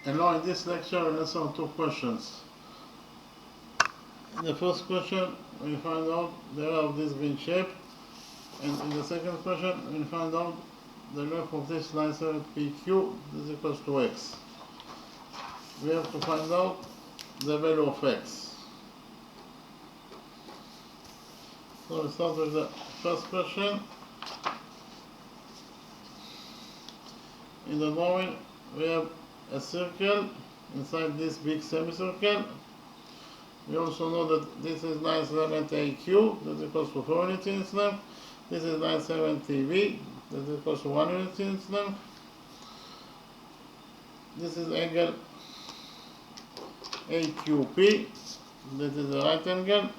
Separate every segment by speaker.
Speaker 1: And now in this lecture we'll answer two questions. In the first question we find out the area of this green shape, and in the second question we find out the length of this line segment PQ is equals to x. We have to find out the value of x. So we start with the first question. In the drawing we have a circle inside this big semicircle. We also know that this is line segment AQ, that is equals to 4 units in its length. This is line segment TV, that is equals to 1 unit in its length. This is angle AQP, that is a right angle.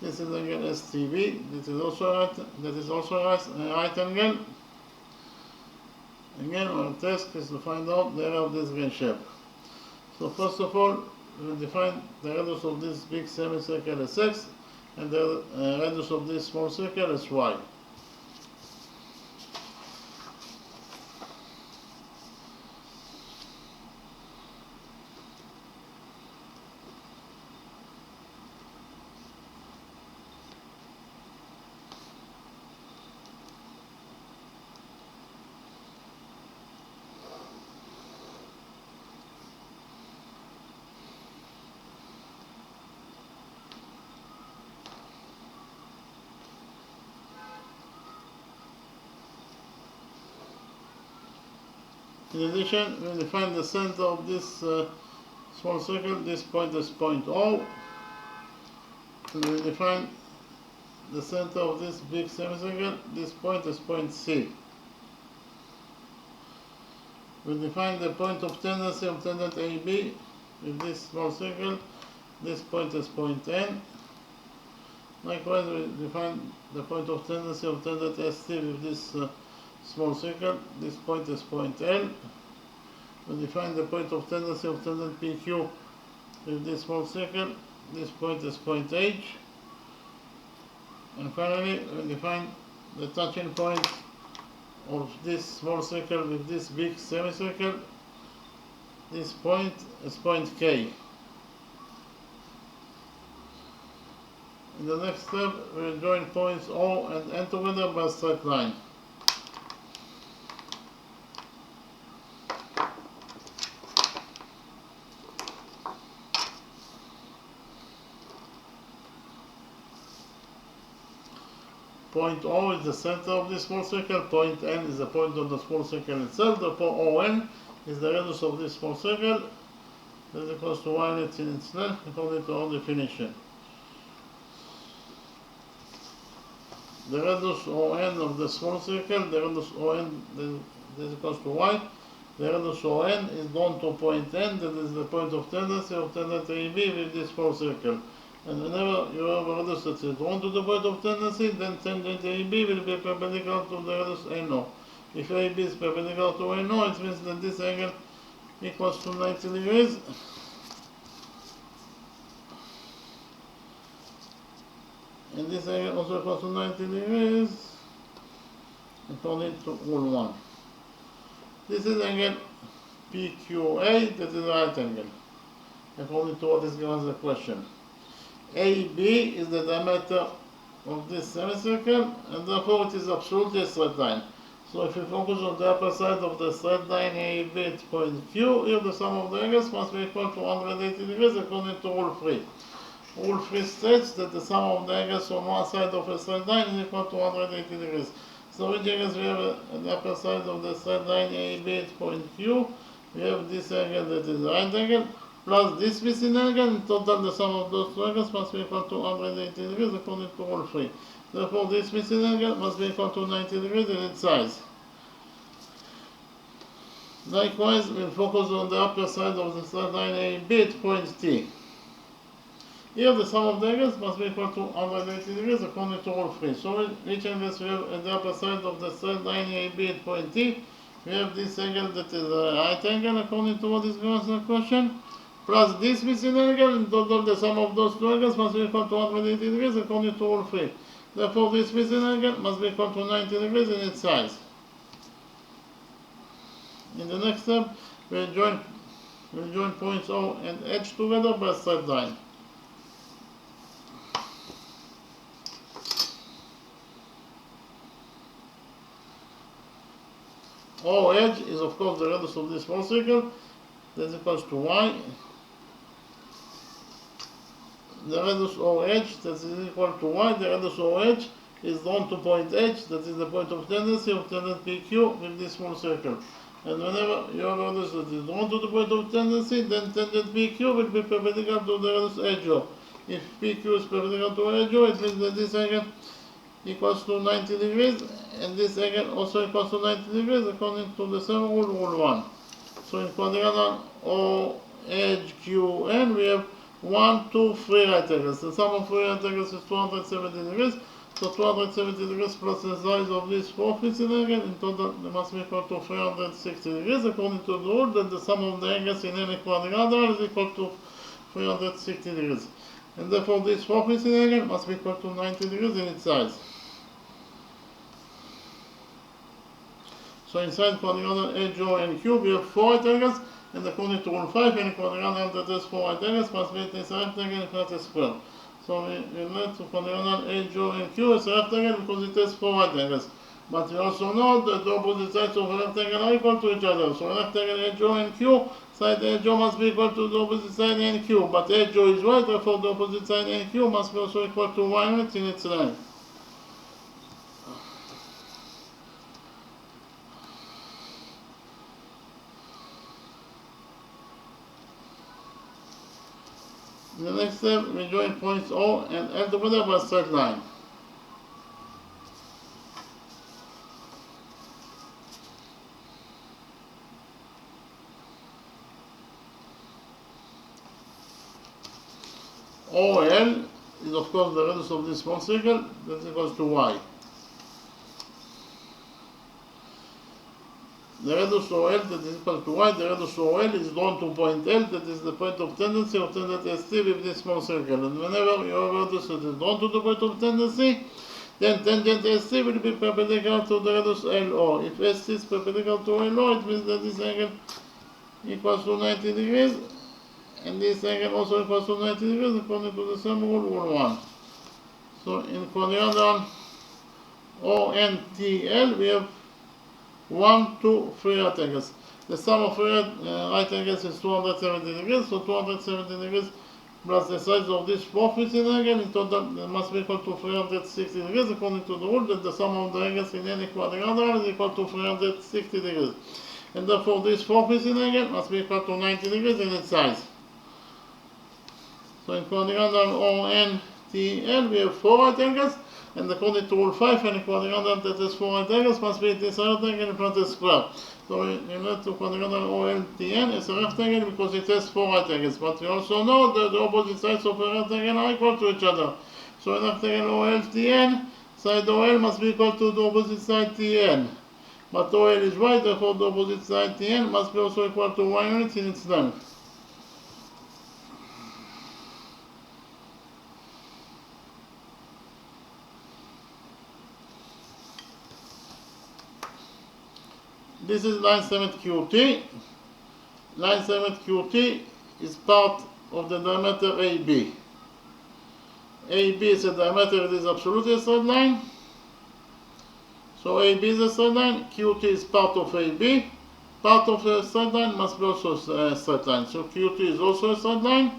Speaker 1: This is angle STV, that is also a right angle. Again, our task is to find out the area of this green shape. So first of all, we will define the radius of this big semicircle as x, and the radius of this small circle as y. In addition, we will define the center of this small circle. This point is point O. And we will define the center of this big semicircle. This point is point C. We will define the point of tendency of tangent AB with this small circle. This point is point N. Likewise, we define the point of tendency of tangent ST with this small circle. This point is point L. We define the point of tendency of tangent PQ with this small circle. This point is point H. And finally, we define the touching point of this small circle with this big semicircle. This point is point K. In the next step, we will join points O and N together by a straight line. Point O is the center of this small circle, point N is the point of the small circle itself. Therefore ON is the radius of this small circle, that is equals to 1 unit in its length according to our definition. The radius ON of the small circle, the radius ON is equals to y. The radius ON is drawn to point N, that is the point of tendency of tangent AB with this small circle. And whenever you have a radius that is drawn to the point of tendency, then tangent AB will be perpendicular to the radius NO. If AB is perpendicular to NO, it means that this angle equals to 90 degrees. And this angle also equals to 90 degrees according to rule 1. This is angle PQA, that is a right angle, according to what is given as the question. AB is the diameter of this semicircle, and therefore it is absolutely a straight line. So if we focus on the upper side of the straight line AB at point Q, here the sum of the angles must be equal to 180 degrees according to rule 3. Rule 3 states that the sum of the angles on one side of a straight line is equal to 180 degrees. So which angles we have at the upper side of the straight line AB at point Q? We have this angle, that is the right angle, plus this missing angle. In total, the sum of those two angles must be equal to 180 degrees according to rule 3. Therefore, this missing angle must be equal to 90 degrees in its size. Likewise, we'll focus on the upper side of the straight line AB at point T. Here, the sum of the angles must be equal to 180 degrees according to rule 3. So, which angles we have at the upper side of the straight line AB at point T? We have this angle, that is a right angle according to what is given in the question, plus this missing angle. In total, the sum of those two angles must be equal to 180 degrees according to rule 3. Therefore, this missing angle must be equal to 90 degrees in its size. In the next step, we'll join points O and H together by a straight line. OH is of course the radius of this small circle. That's equals to y. The radius OH that is equal to y. The radius OH is drawn to point H, that is the point of tendency of tangent PQ with this small circle. And whenever you have a radius that is drawn to the point of tendency, then tangent PQ will be perpendicular to the radius HO. If PQ is perpendicular to HO, it means that this angle equals to 90 degrees, and this angle also equals to 90 degrees according to the same rule, rule 1. So in quadrilateral OHQN, we have 1, 2, 3 right angles. The sum of 3 right angles is 270 degrees. So 270 degrees plus the size of this fourth incident angle, in total they must be equal to 360 degrees according to the rule that the sum of the angles in any quadrilateral is equal to 360 degrees. And therefore this fourth incident angle must be equal to 90 degrees in its size. So inside quadrilateral HO and Q we have 4 right angles, and according to rule 5, any quadrilateral that has 4 right angles must be at a rectangle if not a square. So we learn to quadrilateral HO and Q as a rectangle because it has 4 right angles. But we also know that the opposite sides of a rectangle are equal to each other. So a rectangle HO and Q, side HO must be equal to the opposite side NQ. But HO is y, therefore the opposite side NQ must be also equal to y units in its length. In the next step, we join points O and L together by a straight line. OL is of course the radius of this small circle, that is equals to y. The radius OL that is equal to y, the radius OL is drawn to point L, that is the point of tendency of tangent ST with this small circle. And whenever you have a radius that is drawn to the point of tendency, then tangent ST will be perpendicular to the radius LO. If ST is perpendicular to LO, it means that this angle equals to 90 degrees, and this angle also equals to 90 degrees according to the same rule, rule 1. So in quadrilateral ONTL, we have 1, 2, 3 right angles. The sum of 3 right angles is 270 degrees, so 270 degrees plus the size of this fourth incident angle, in total must be equal to 360 degrees according to the rule that the sum of the angles in any quadrilateral is equal to 360 degrees. And therefore this fourth incident angle must be equal to 90 degrees in its size. So in quadrilateral ONTL we have 4 right angles, and according to rule 5, any quadrilateral that has 4 right angles must be this rectangle in front of the square. So we learn to quadrilateral OLTN as a rectangle because it has 4 right angles. But we also know that the opposite sides of a rectangle are equal to each other. So in rectangle OLTN, side OL must be equal to the opposite side TN. But OL is y, therefore the opposite side TN must be also equal to y units in its length. This is line segment QT. Line segment QT is part of the diameter AB. AB is a diameter, it is absolutely a straight line. So AB is a straight line, QT is part of AB. Part of a straight line must be also a straight line. So QT is also a straight line.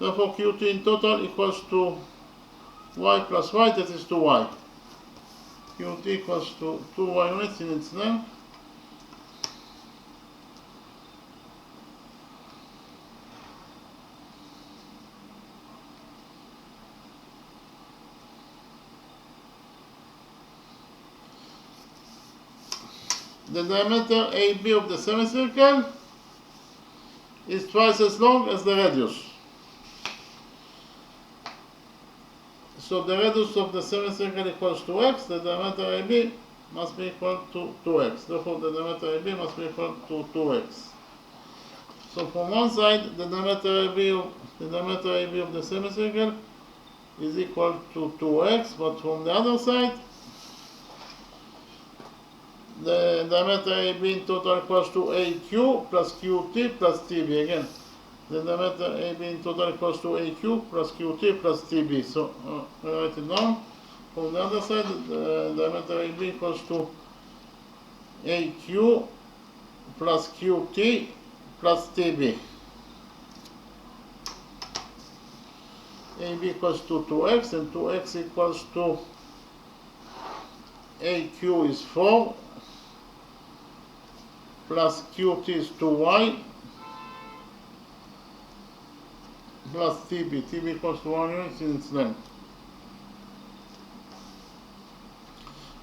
Speaker 1: Therefore QT in total equals to y plus y, that is 2y. QT equals to 2y units in its length. The diameter AB of the semicircle is twice as long as the radius. So the radius of the semicircle equals to x, the diameter AB must be equal to 2x. Therefore the diameter AB must be equal to 2x. So from one side, the diameter AB of the semicircle is equal to 2x, but from the other side, the diameter AB in total equals to AQ plus QT plus TB. Again, the diameter AB in total equals to AQ plus QT plus TB. So write it down. From the other side, the diameter AB equals to AQ plus QT plus TB. AB equals to 2x, and 2x equals to AQ is 4 plus QT is 2y plus TB. TB equals to 1 unit in its length.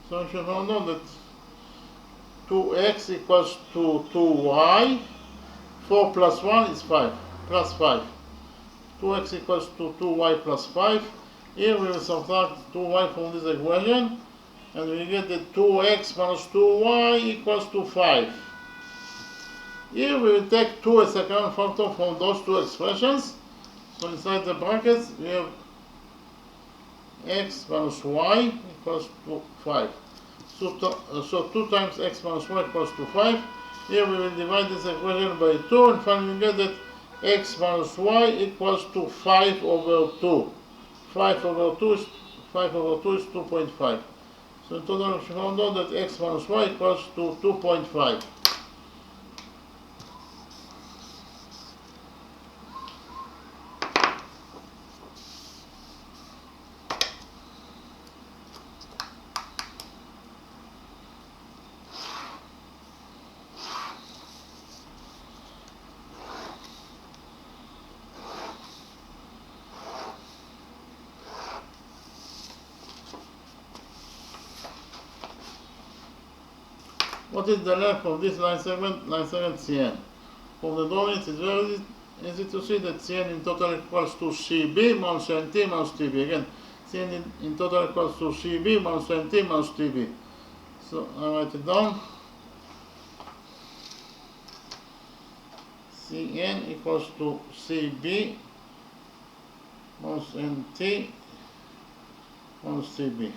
Speaker 1: So we should found out that 2x equals to 2y, 4 plus 1 is 5, plus 5. 2x equals to 2y plus 5. Here we will subtract 2y from this equation, and we get that 2x minus 2y equals to 5. Here we will take 2 as a common factor from those two expressions. So inside the brackets we have x minus y equals to 5. So 2 times x minus y equals to 5. Here we will divide this equation by 2, and finally we get that x minus y equals to 5 over 2. 5 over 2 is 2.5. So in total we found out that x minus y equals to 2.5. What is the length of this line segment CN? From the drawings, it's very easy to see that CN in total equals to CB minus NT minus TB. Again, CN in total equals to CB minus NT minus TB. So I write it down. CN equals to CB minus NT minus TB.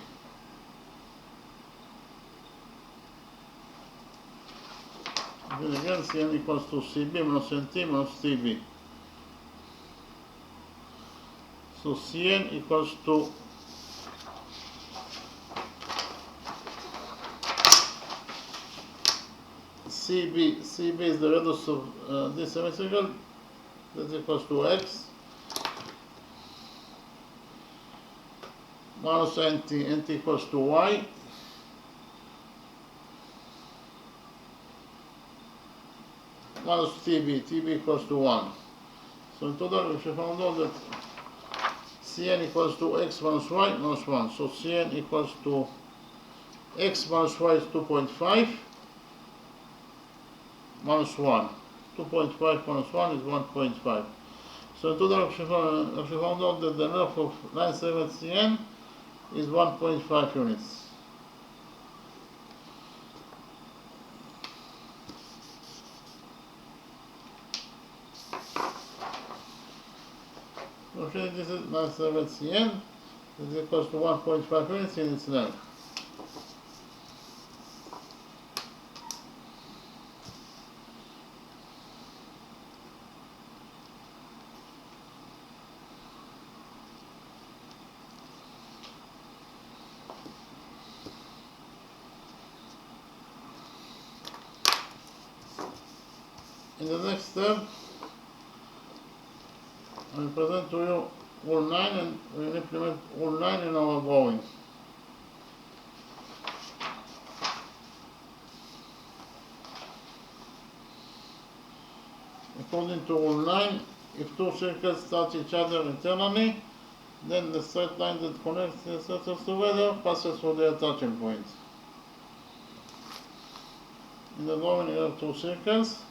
Speaker 1: Then again, Cn equals to Cb minus Nt minus Tb. So Cn equals to Cb. Cb is the radius of this semicircle. That equals to x minus Nt. Nt equals to y. Minus TB, TB equals to 1. So in total we should found out that Cn equals to x minus y minus 1. So Cn equals to x minus y is 2.5 minus 1. 2.5 minus 1 is 1.5. So in total we should found out that the length of line segment Cn is 1.5 units. Okay, this is line segment Cn. This is equals to 1.5 units in its length. In the next step, I will present to you all 9 and we will implement all 9 in our drawing. According to all 9, if two circles touch each other internally, then the straight line that connects the circles together passes through their touching point. In the drawing you have two circles.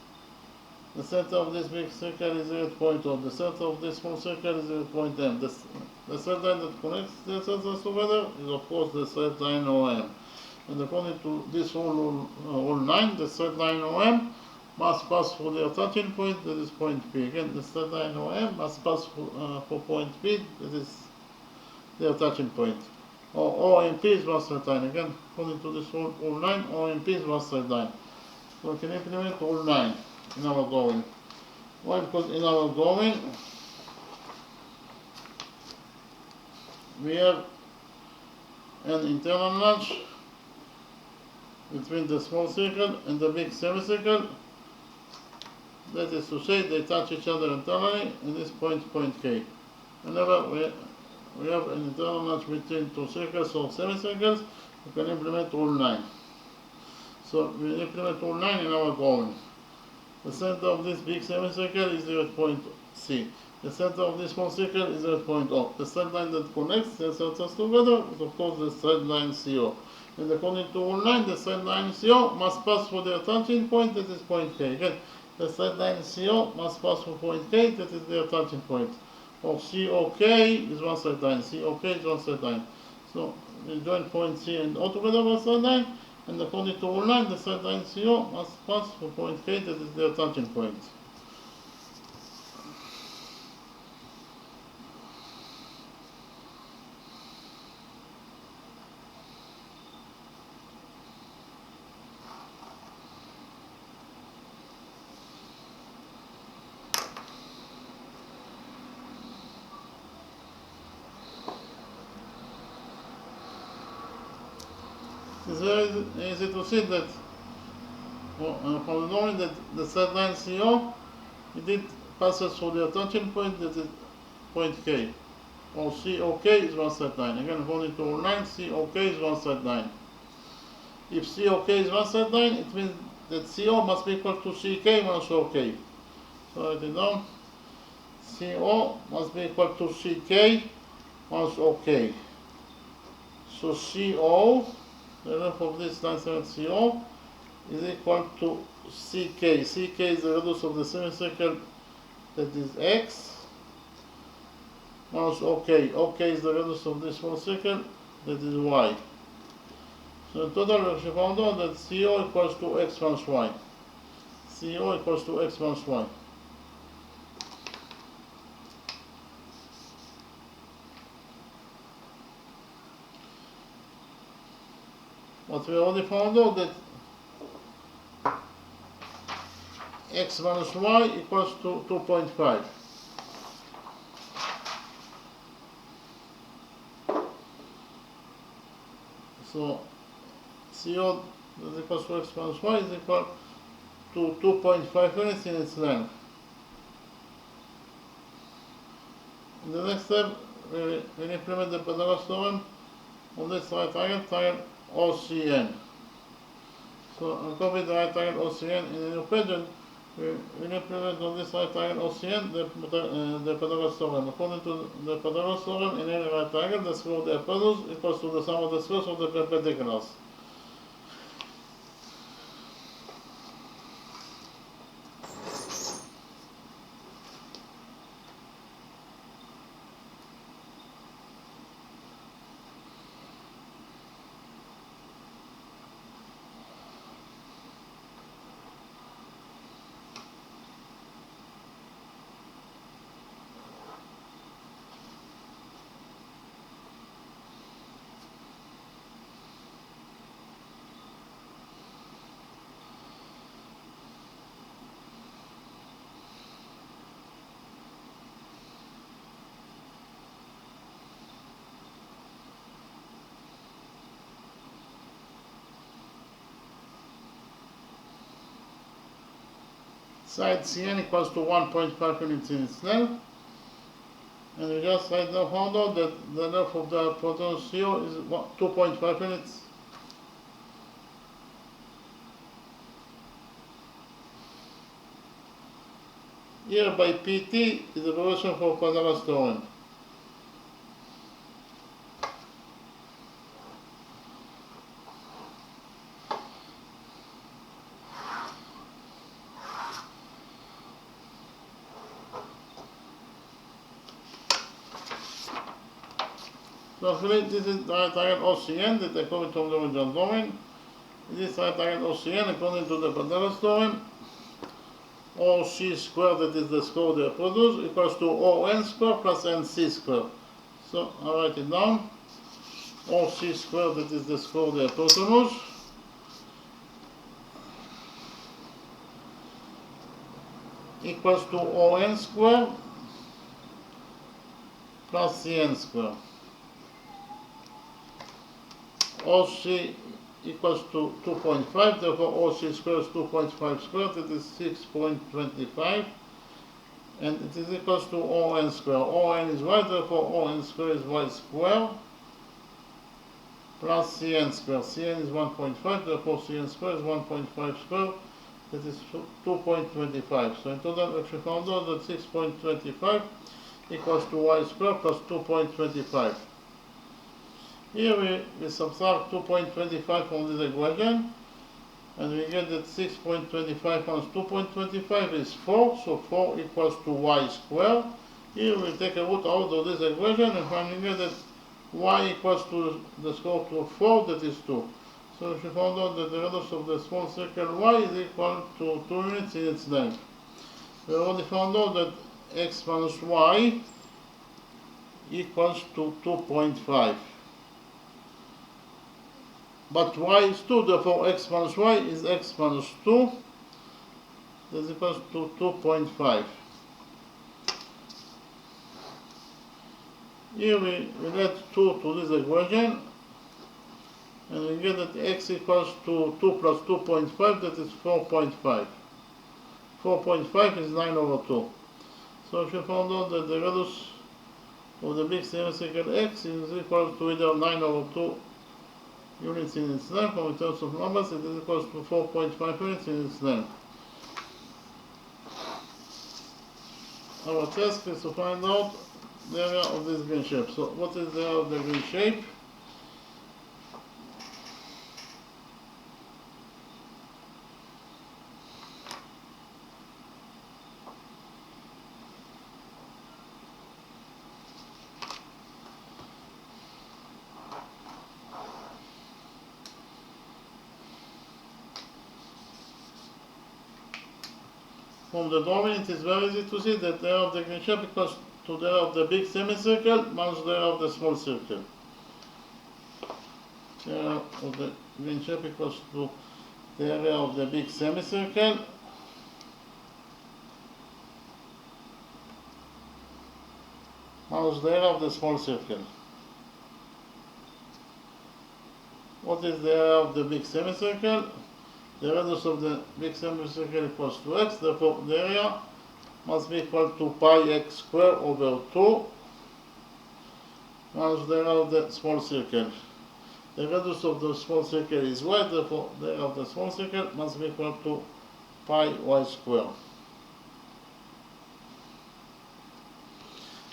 Speaker 1: The center of this big circle is 0 point O. The center of this small circle is 0 point M. The straight line that connects the circles together is of course the straight line OM. And according to this all 9, the straight line OM must pass through their touching point, that is point P. Again, the straight line OM must pass for point P, that is their touching point. or OMP is 1 third line. Again, according to this rule 9, OMP is 1 third line. So we can implement rule 9 in our drawing. Why? Because in our drawing we have an internal notch between the small circle and the big semicircle. That is to say, they touch each other internally in this point K. Whenever we have an internal notch between two circles or semicircles, we can implement rule 9. So we implement rule 9 in our drawing. The center of this big semicircle is there at point C. The center of this small circle is there at point O. The straight line that connects the centers together is of course the straight line CO. And according to rule 9, the straight line CO must pass through their touching point, that is point K. Again, the straight line CO must pass through point K, that is their touching point. Or COK is one straight line. COK is one straight line. So we join point C and O together one straight line, and according to rule 9, the straight line CO must pass through point K, that is their touching point. It's very easy to see that from the knowing that the straight line CO, it passes through the touching point, that is point K. Or COK is one straight line. Again, according to rule 9, COK is one straight line. If COK is one straight line, it means that CO must be equal to CK minus OK. So write it down. CO must be equal to CK minus OK. So CO, the length of this line segment CO, is equal to CK. CK is the radius of the semicircle, that is X, minus OK. OK is the radius of this small circle, that is Y. So in total, we actually found out that CO equals to X minus Y. CO equals to X minus Y. But we already found out that X minus Y equals to 2.5. So CO is equal to X minus Y is equal to 2.5 units in its length. In the next step, we implement the Pythagoras theorem on this right triangle OCN. So I'll copy the right triangle OCN in a new page, and we implement on this right triangle OCN the Pythagoras theorem. According to the Pythagoras theorem, in any right triangle, the square of the hypotenuse equals to the sum of the squares of the perpendiculars. Side Cn equals to 1.5 units in its length. And we just right now found out that the length of the hypotenuse CO is 2.5 units. Here by PT is the relation for Pythagoras theorem. So actually this is the right triangle OCN that I copied from the original drawing. This is right triangle OCN according to the Pythagoras theorem. OC squared, that is the square of the hypotenuse, equals to ON squared plus NC squared. So I write it down. OC squared, that is the square of the hypotenuse, equals to ON squared plus CN squared. OC equals to 2.5, therefore OC squared is 2.5 squared, that is 6.25, and it is equals to ON squared. ON is y, therefore ON squared is y squared, plus Cn squared. Cn is 1.5, therefore Cn squared is 1.5 squared, that is 2.25. So in total, we found out that 6.25 equals to y squared plus 2.25. Here we subtract 2.25 from this equation, and we get that 6.25 minus 2.25 is 4, so 4 equals to y squared. Here we take a root out of this equation, and finally get that y equals to the square root of 4, that is 2. So we found out that the radius of the small circle y is equal to 2 units in its length. We already found out that x minus y equals to 2.5. But y is 2, therefore x minus y is x minus 2, that is equals to 2.5. Here we add 2 to this equation, and we get that x equals to 2 plus 2.5, that is 4.5. 4.5 is 9 over 2. So if you found out that the radius of the big semicircle x is equal to either 9 over 2 units in its length, or in terms of numbers, it is equal to 4.5 units in its length. Our task is to find out the area of this green shape. So what is the area of the green shape? From the drawing, it is very easy to see that the area of the green shape equals to the area of the big semicircle minus the area of the small circle. The area of the green shape equals to the area of the big semicircle minus the area of the small circle. What is the area of the big semicircle? The radius of the big semicircle equals to x, therefore the area must be equal to pi x squared over 2 minus the area of the small circle. The radius of the small circle is y, therefore the area of the small circle must be equal to pi y squared.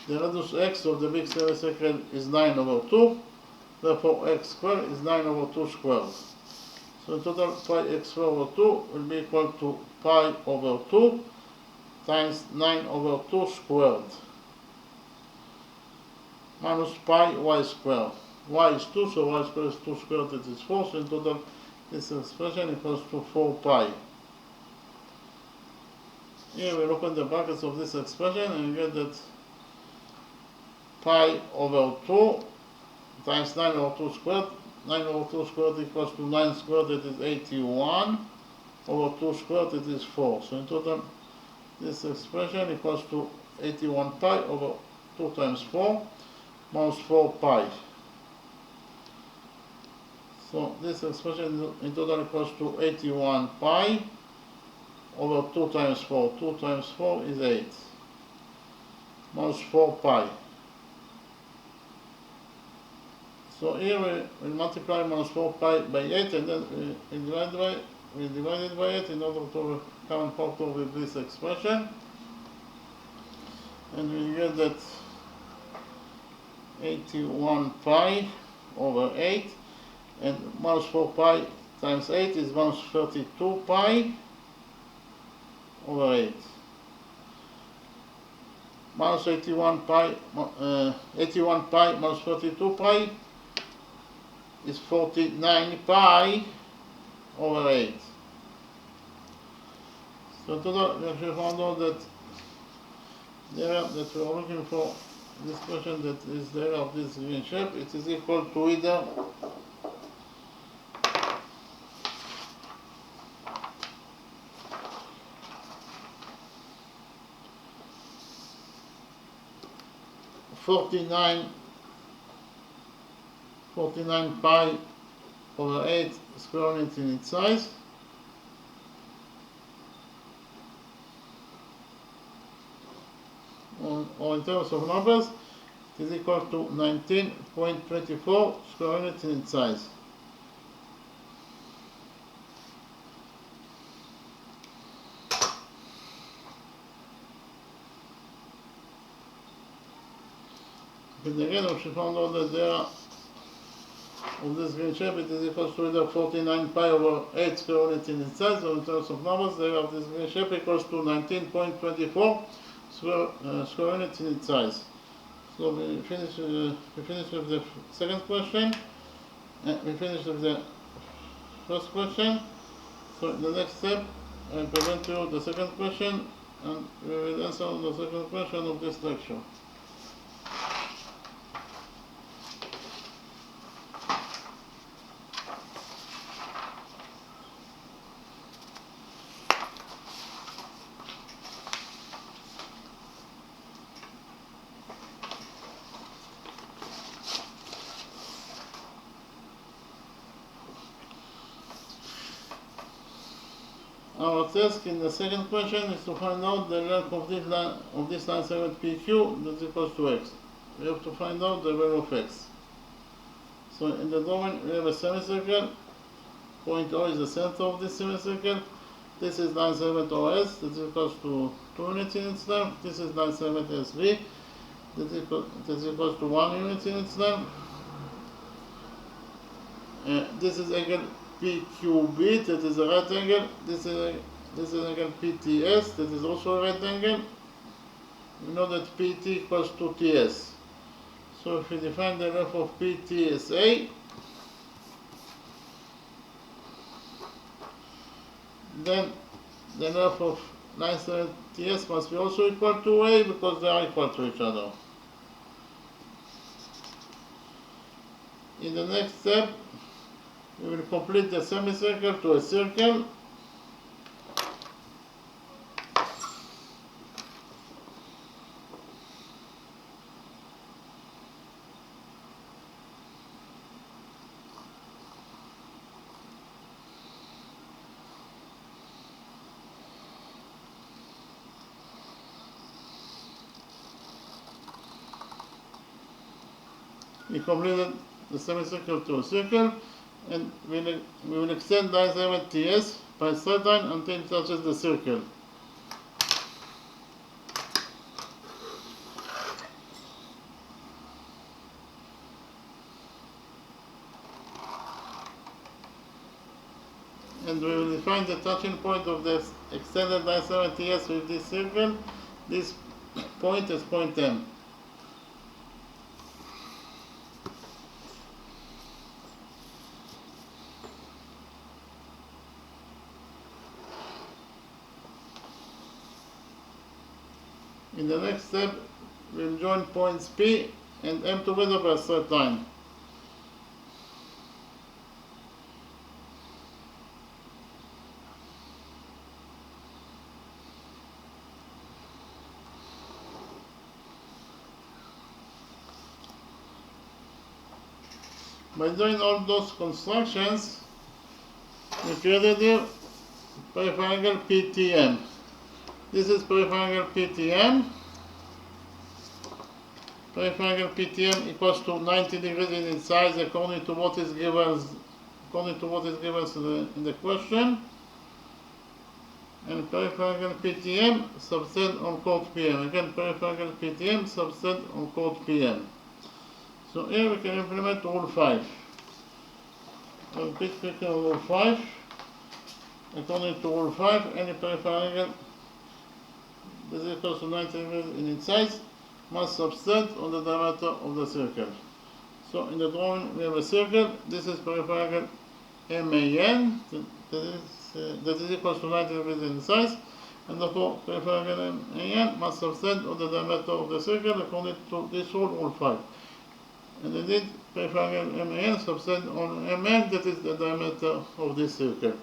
Speaker 1: The radius x of the big semicircle is 9 over 2, therefore x squared is 9 over 2 squared. So in total, pi x squared over 2 will be equal to pi over 2 times 9 over 2 squared minus pi y squared. Y is 2, so y squared is 2 squared, that is 4, so in total this expression equals to 4 pi. Here we look at the brackets of this expression and we get that pi over 2 times 9 over 2 squared. 9 over 2 squared equals to 9 squared, that is 81, over 2 squared, that is 4. So in total, this expression equals to 81 pi over 2 times 4 minus 4 pi. So this expression in total equals to 81 pi over 2 times 4. 2 times 4 is 8, minus 4 pi. So here we multiply minus 4 pi by 8, and then we divide it by 8 in order to common factor with this expression. And we get that 81 pi over 8, and minus 4 pi times 8 is minus 32 pi over 8. Minus 81 pi minus 32 pi is 49 pi over 8. So total, we actually found out that the area that we are looking for this question that is there of this green shape, it is equal to either 49 pi over 8 square units in its size, or in terms of numbers, it is equal to 19.24 square units in its size. But again, we should find out that there of this green shape, it is equal to either 49 pi over 8 square units in its size, or in terms of numbers, the area of this green shape equals to 19.24 square units in its size. So we finish with the second question, and we finish with the first question. So in the next step, I present to you the second question, and we will answer the second question of this lecture. Our task in the second question is to find out the length of this line segment PQ that is equals to x. We have to find out the value of x. So in the domain we have a semicircle. Point O is the center of this semicircle. This is line segment OS that is equals to 2 units in its length. This is line segment SV that is equals to 1 unit in its length. This is angle PQB, that is a right angle. This is angle PTS, that is also a right angle. We know that PT equals to TS. So if we define the length of PTSA, then the length of line segment TS must be also equal to A, because they are equal to each other. In the next step, we will complete the semicircle to a circle. We completed the semicircle to a circle, and we will extend line segment TS by a straight line until it touches the circle. And we will define the touching point of the extended line segment TS with this circle. This point is point M. In the next step, we will join points P and M together by a straight line. By doing all those constructions, we created here peripheral angle PTM. This is peripheral angle PTM. Peripheral angle PTM equals to 90 degrees in its size according to what is given in the question. And peripheral angle PTM subset on chord PM. Again, peripheral angle PTM subset on chord PM. So here we can implement rule 5. I'll repeat quickly rule 5. According to rule 5, any peripheral angle that is equal to 90 degrees in its size must subset on the diameter of the circle. So in the drawing we have a circle. This is peripheral angle MAN that is equal to 90 degrees in size, and therefore triangle AN must subtend on the diameter of the circle according to this rule, all 5. And indeed, triangle MAN subtend on MN, that is the diameter of this circle.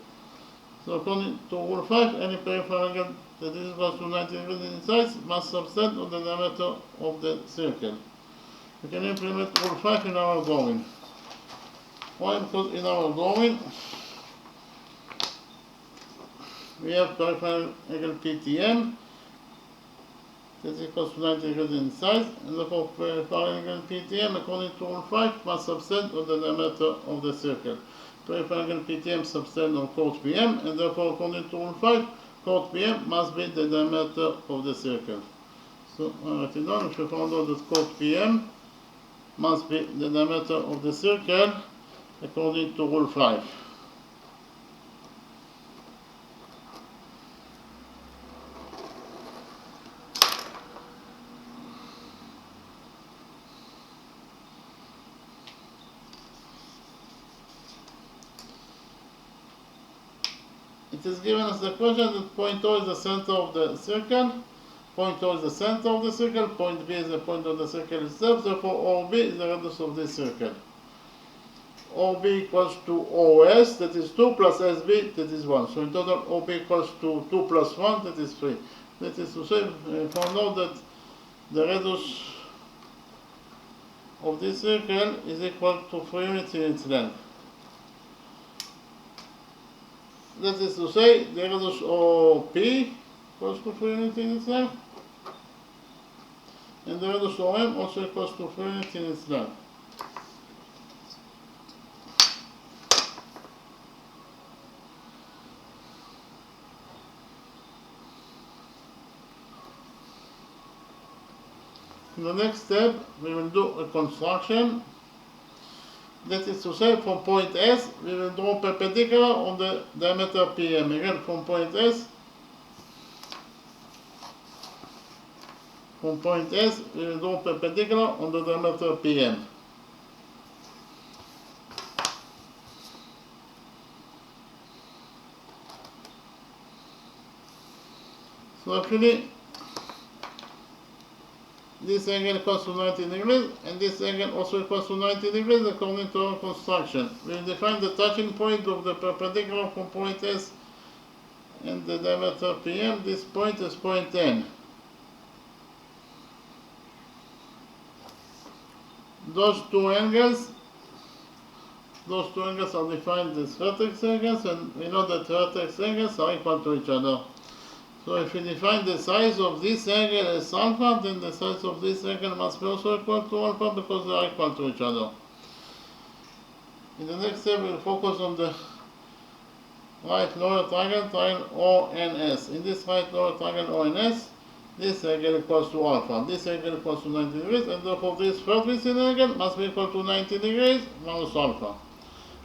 Speaker 1: So according to rule 5, any triangle that is equal to 90 degrees in size must subtend on the diameter of the circle. We can implement rule 5 in our drawing. Why? Because in our drawing we have triangle PTM that is equal to 90 degrees in size, and therefore triangle PTM according to rule 5 must subtend on the diameter of the circle. Triangle PTM subtend on chord PM, and therefore according to rule 5, chord PM must be the diameter of the circle. So I write it down. If you found out that chord PM must be the diameter of the circle according to rule 5. It is given as the question that point O is the center of the circle, point O is the center of the circle, point B is the point of the circle itself, therefore OB is the radius of this circle. OB equals to OS, that is 2, plus SB, that is 1. So in total OB equals to 2 plus 1, that is 3. That is to say, we found out that the radius of this circle is equal to 3 units in its length. That is to say, the radius OP equals to 3 units in its length, and the radius OM also equals to 3 units in its length. In the next step, we will do a construction. That is to say, from point S, we will draw perpendicular on the diameter PM. Again, from point S, we will draw perpendicular on the diameter PM. So actually, this angle equals to 90 degrees, and this angle also equals to 90 degrees according to our construction. We will define the touching point of the perpendicular from point S and the diameter PM. This point is point N. Those two angles are defined as vertex angles, and we know that vertex angles are equal to each other. So if we define the size of this angle as alpha, then the size of this angle must be also equal to alpha because they are equal to each other. In the next step, we will focus on the right lower triangle, triangle ONS. In this right lower triangle ONS, this angle equals to alpha, this angle equals to 90 degrees, and therefore this third recent angle must be equal to 90 degrees minus alpha.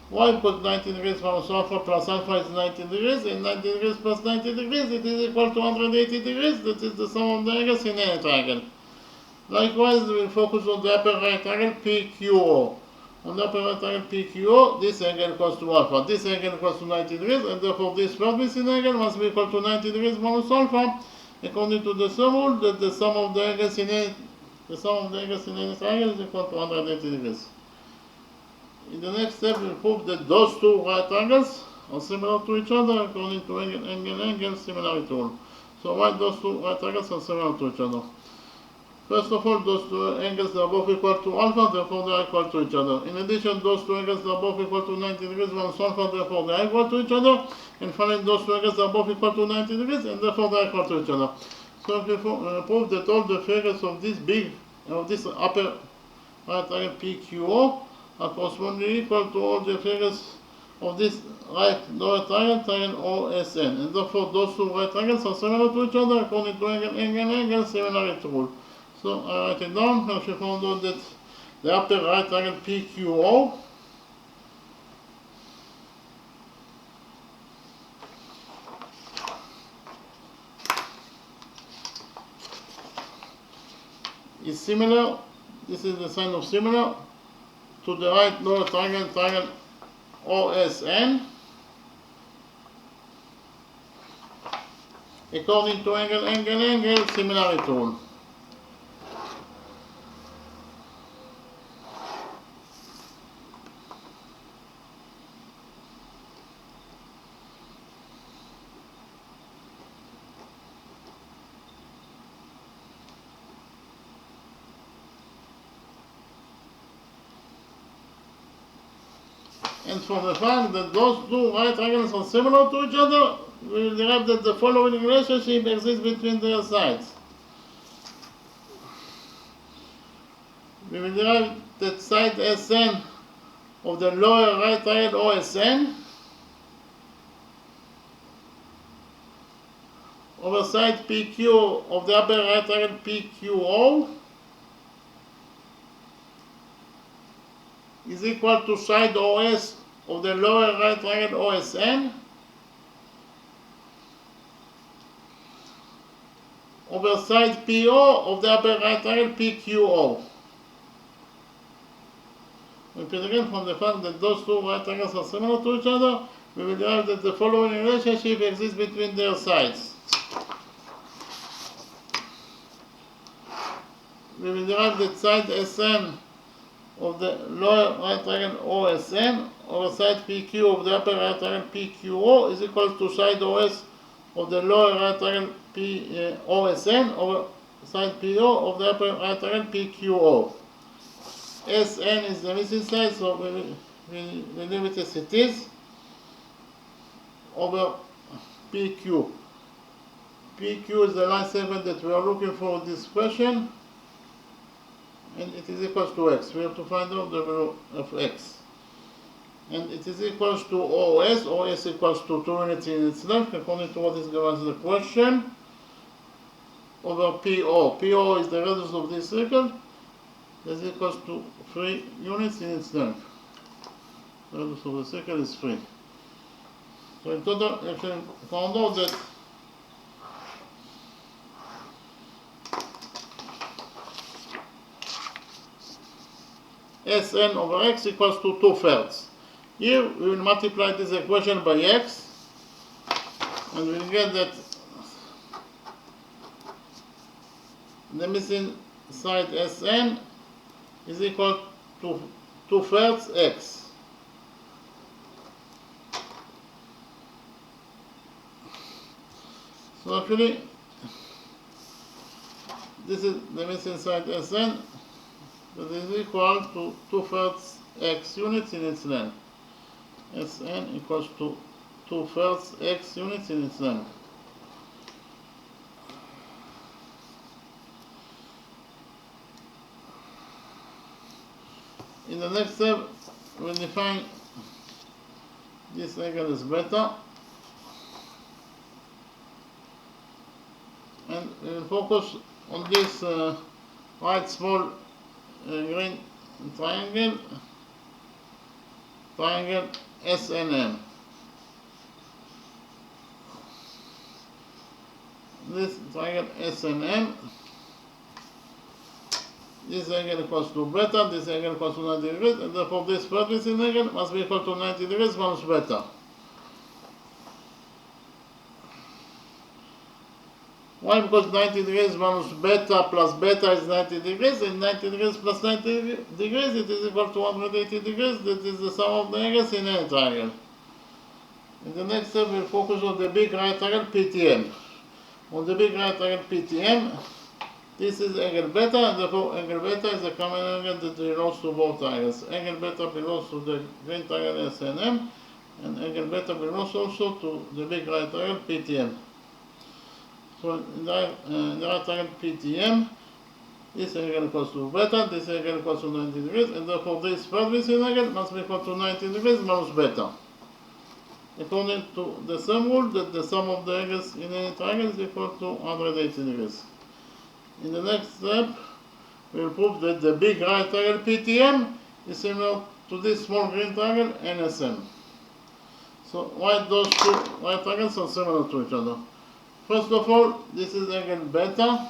Speaker 1: Why? Because 90 degrees minus alpha plus alpha is 90 degrees, and 90 degrees plus 90 degrees, it is equal to 180 degrees. That is the sum of the angles in any triangle. Likewise, we will focus on the upper right triangle PQO. On the upper right triangle PQO, this angle equals to alpha, this angle equals to 90 degrees, and therefore this third missing angle must be equal to 90 degrees minus alpha, according to the sum rule that the sum of the angles in any triangle is equal to 180 degrees. In the next step, we will prove that those two right angles are similar to each other according to angle similarity rule. So why those two right angles are similar to each other? First of all, those two angles are both equal to alpha, therefore they are equal to each other. In addition, those two angles are both equal to 90 degrees minus alpha, therefore they are equal to each other. And finally, those two angles are both equal to 90 degrees, and therefore they are equal to each other. So if we prove that all the figures of this upper right triangle PQO are correspondingly equal to all the figures of this right lower triangle, triangle OSN, and therefore those two right angles are similar to each other according to angle similarity rule. So I write it down. Now we found out that the upper right triangle PQO is similar, this is the sign of similar, to the right lower triangle, triangle OSN, according to angle, similarity rule. And for the fact that those two right triangles are similar to each other, we will derive that the following relationship exists between their sides. We will derive that side Sn of the lower right triangle OSN over side PQ of the upper right triangle PQO is equal to side OS of the lower right triangle OSN over side PO of the upper right triangle PQO. Repeat again, from the fact that those two right triangles are similar to each other, we will derive that the following relationship exists between their sides. We will derive that side Sn of the lower right triangle OSN over side PQ of the upper right triangle PQO is equal to side OS of the lower right triangle OSN over side PO of the upper right triangle PQO. Sn is the missing side, so we leave it as it is over PQ. PQ is the line segment that we are looking for in this question, and it is equals to x. We have to find out the value of x. And it is equals to OS. OS equals to 2 units in its length, according to what is given as the question, over PO. PO is the radius of this circle. That is equals to 3 units in its length. The radius of the circle is 3. So in total, you can find out that Sn over x equals to 2/3. Here we will multiply this equation by x, and we will get that the missing side Sn is equal to 2/3 x. So actually, this is the missing side Sn that is equal to 2/3 x units in its length. Sn equals to 2/3 x units in its length. In the next step, we'll define this angle as beta, and we will focus on this right small green triangle SNM. This triangle SNM, this angle equals to beta, this angle equals to 90 degrees, and therefore this vertical angle must be equal to 90 degrees minus beta. Why? Because 90 degrees minus beta plus beta is 90 degrees, and 90 degrees plus 90 degrees, it is equal to 180 degrees. That is the sum of the angles in any triangle. In the next step, we'll focus on the big right triangle PTM. On the big right triangle PTM, this is angle beta, and therefore angle beta is a common angle that belongs to both triangles. Angle beta belongs to the green triangle SNM, and angle beta belongs also to the big right triangle PTM. So in the right triangle PTM, this angle equals to beta, this angle equals to 90 degrees, and therefore this vertical angle must be equal to 90 degrees minus beta. According to the sum rule, that the sum of the angles in any triangle is equal to 180 degrees. In the next step, we will prove that the big right triangle PTM is similar to this small green triangle NSM. So why those two right triangles are similar to each other? First of all, this is angle beta.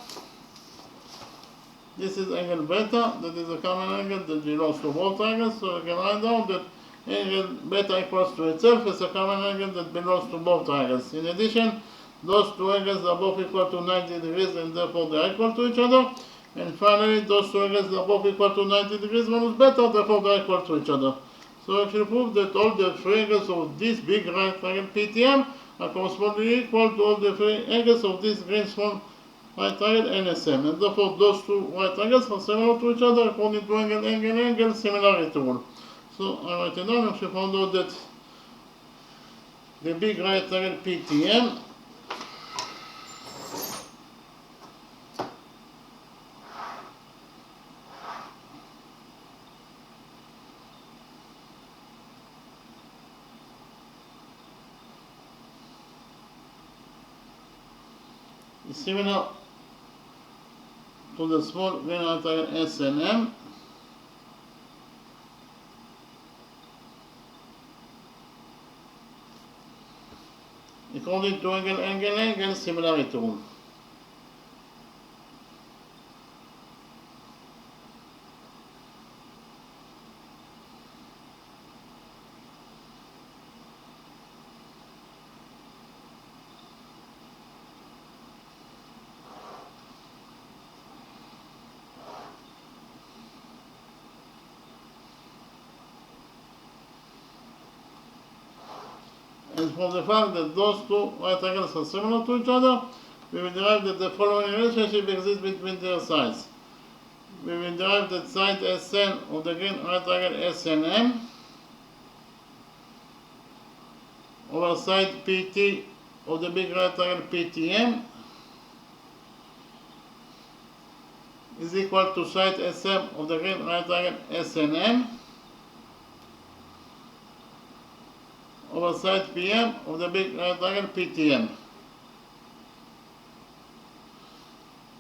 Speaker 1: This is angle beta, that is a common angle that belongs to both triangles, so you can write down that angle beta equals to itself is a common angle that belongs to both triangles. In addition, those two angles are both equal to 90 degrees and therefore they are equal to each other. And finally, those two angles are both equal to 90 degrees, one is better, therefore they are equal to each other. So if you prove that all the three angles of this big right triangle PTM are correspondingly equal to all the three angles of this green small right triangle NSM, and therefore those two right triangles are similar to each other according to angle similarity rule. So I write it down, and we found out that the big right triangle PTM is similar to the small green right triangle SNM according to angle similarity rule. And from the fact that those two right triangles are similar to each other, we will derive that the following relationship exists between their sides. We will derive that side SN of the green right triangle SNM over side PT of the big right triangle PTM is equal to side SM of the green right triangle SNM over side PM of the big right triangle PTM.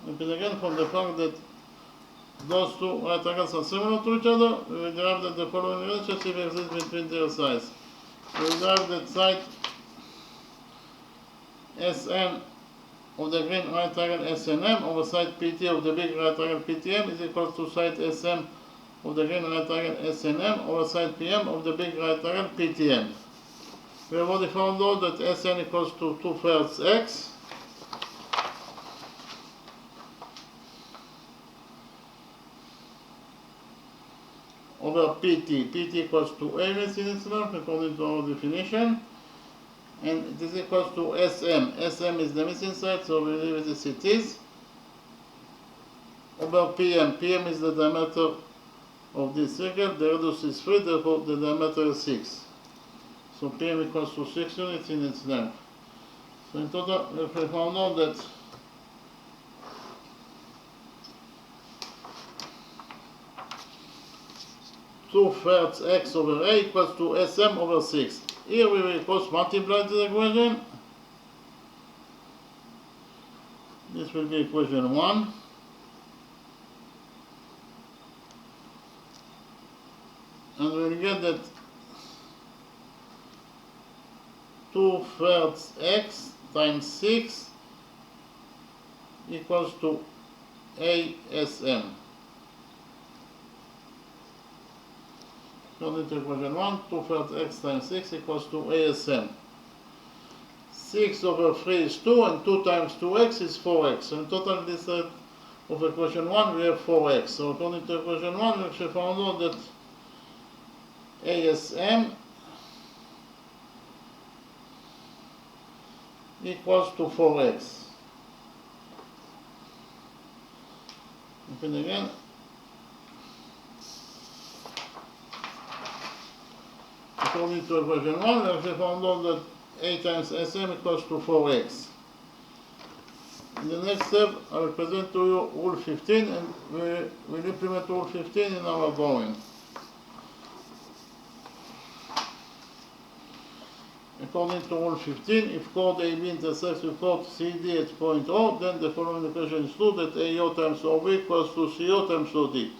Speaker 1: Repeat again, from the fact that those two right triangles are similar to each other, we will derive that the following relationship exists between their sides. We will derive that side SN of the green right triangle SNM over side PT of the big right triangle PTM is equal to side SM of the green right triangle SNM over side PM of the big right triangle PTM. We have already found out that Sn equals to 2/3 x over PT. PT equals to A units in itself according to our definition, and it is equals to SM. SM is the missing side, so we leave it as it is. Over PM. PM is the diameter of this circle. The radius is 3, therefore the diameter is 6. So PM equals to 6 units in its length. So in total, we found out that two-thirds x over A equals to SM over 6. Here we will cross multiply this equation. This will be equation 1. And we will get that 2/3 x times 6 equals to ASM. According to equation 1, 2/3 x times 6 equals to ASM. 6 over 3 is 2, and 2 times 2x is 4x. So in total, this side of equation 1, we have 4x. So according to equation 1, we actually found out that ASM equals to 4x. Open again. According to equation 1, we actually found out that A times SM equals to 4x. In the next step, I will present to you rule 15, and we will implement rule 15 in our drawing. According to rule 15, if chord AB intersects with chord CD at point O, then the following equation is true, that AO times OB equals to CO times OD.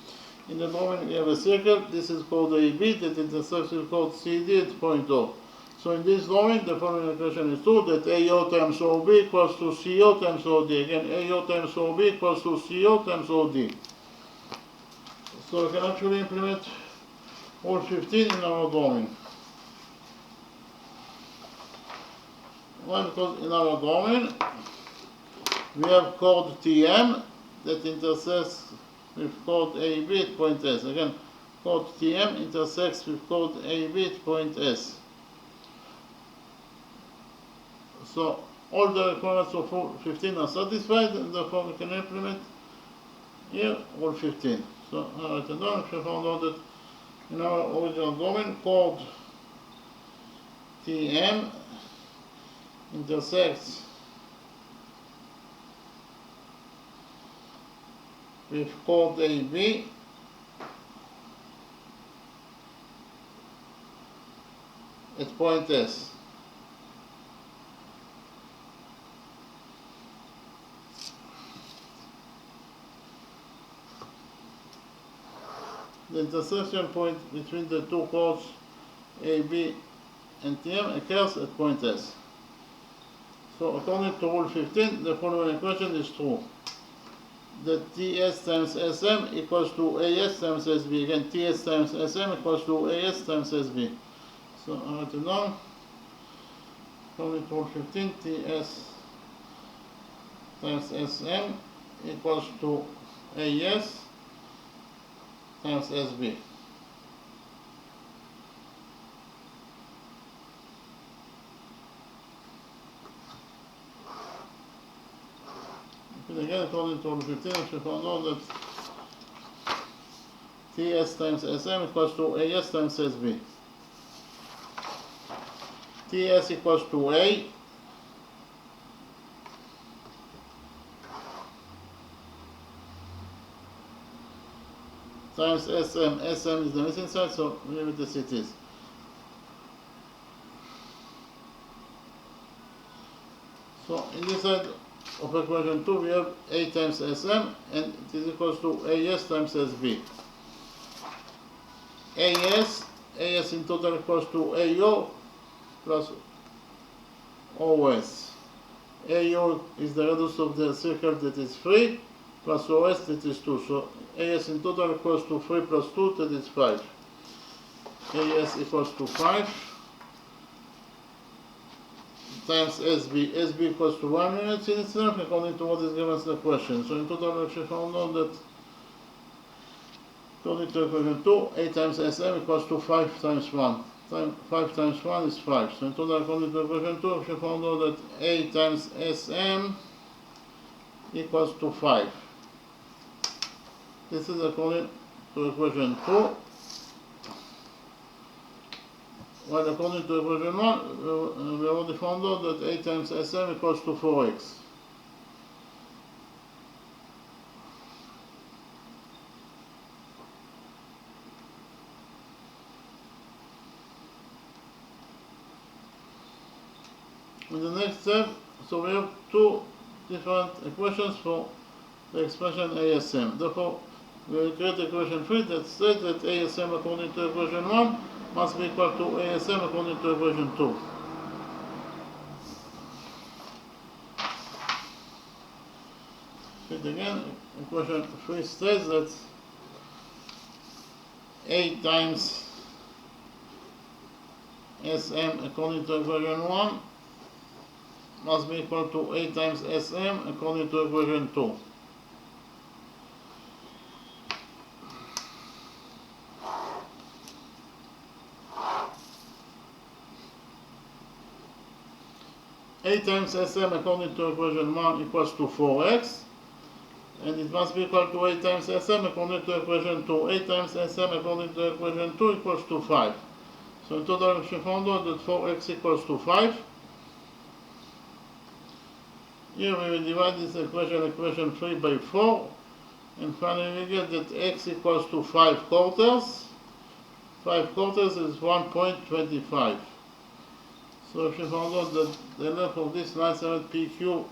Speaker 1: In the drawing, we have a circle. This is chord AB that intersects with chord CD at point O. So in this drawing, the following equation is true, that AO times OB equals to CO times OD. Again, AO times OB equals to CO times OD. So we can actually implement rule 15 in our drawing. Why? Because in our domain we have code TM that intersects with code AB at point S. Again, code TM intersects with code AB at point S. So all the requirements of 15 are satisfied, and therefore we can implement here all 15. So I write it down. If you found out that in our original domain, code TM intersects with code AB at point S. The intersection point between the two codes AB and TM occurs at point S. So according to rule 15, the following equation is true. That TS times SM equals to AS times SB. Again, TS times SM equals to AS times SB. So I write it down. According to rule 15, TS times SM equals to AS times SB. Again, according to rule 15, we found out that TS times SM equals to AS times SB. TS equals to A times SM. SM is the missing side, so we leave it as it is. So in this side of equation 2 we have A times SM, and it is equals to AS times SB. AS in total equals to AO plus OS. AO is the radius of the circle that is 3, plus OS that is 2. So AS in total equals to 3 plus 2, that is 5. AS equals to 5 times SB. SB equals to 1 unit in itself according to what is given as the question. So in total we found out that according to equation 2, A times SM equals to 5 times 1. 5 times 1 is 5. So in total according to equation 2 we found out that A times SM equals to 5. This is according to equation 2. Well, according to equation 1, we already found out that A times SM equals to 4x. In the next step, so we have two different equations for the expression ASM. Therefore, we will create equation 3 that states that ASM according to equation 1 must be equal to ASM according to equation 2. Read again, equation 3 states that A times SM according to equation 1 must be equal to A times SM according to equation 2. A times SM according to equation 1 equals to 4x, and it must be equal to A times SM according to equation 2. A times SM according to equation 2 equals to 5. So in total we found out that 4x equals to 5. Here we will divide this equation 3 by 4, and finally we get that x equals to 5 quarters. 5 quarters is 1.25. So if you found out that the length of this line segment PQ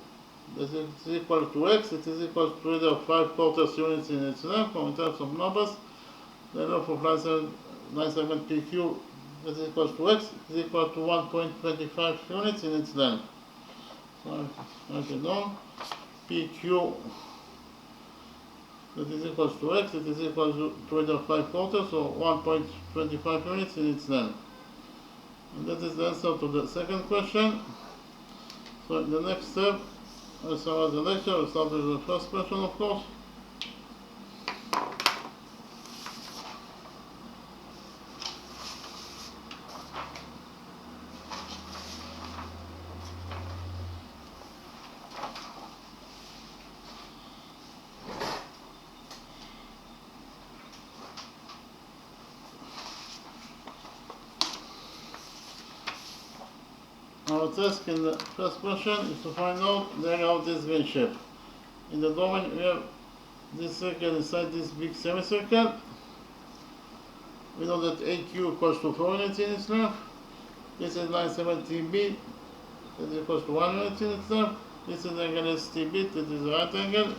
Speaker 1: is equal to x, it is equal to either 5 quarters units in its length, or in terms of numbers, the length of line segment PQ is equal to x is equal to 1.25 units in its length. So write it down. PQ that is equal to x, it is equal to either 5 quarters or 1.25 units in its length. And that is the answer to the second question. So in the next step, we'll summarize the lecture. We'll start with the first question, of course. Our task in the first question is to find out the area of this green shape. In the domain, we have this circle inside this big semicircle. We know that AQ equals to 4 units in its length. This is line 17B, that is equals to 1 unit in its length. This is angle STB, that is a right angle.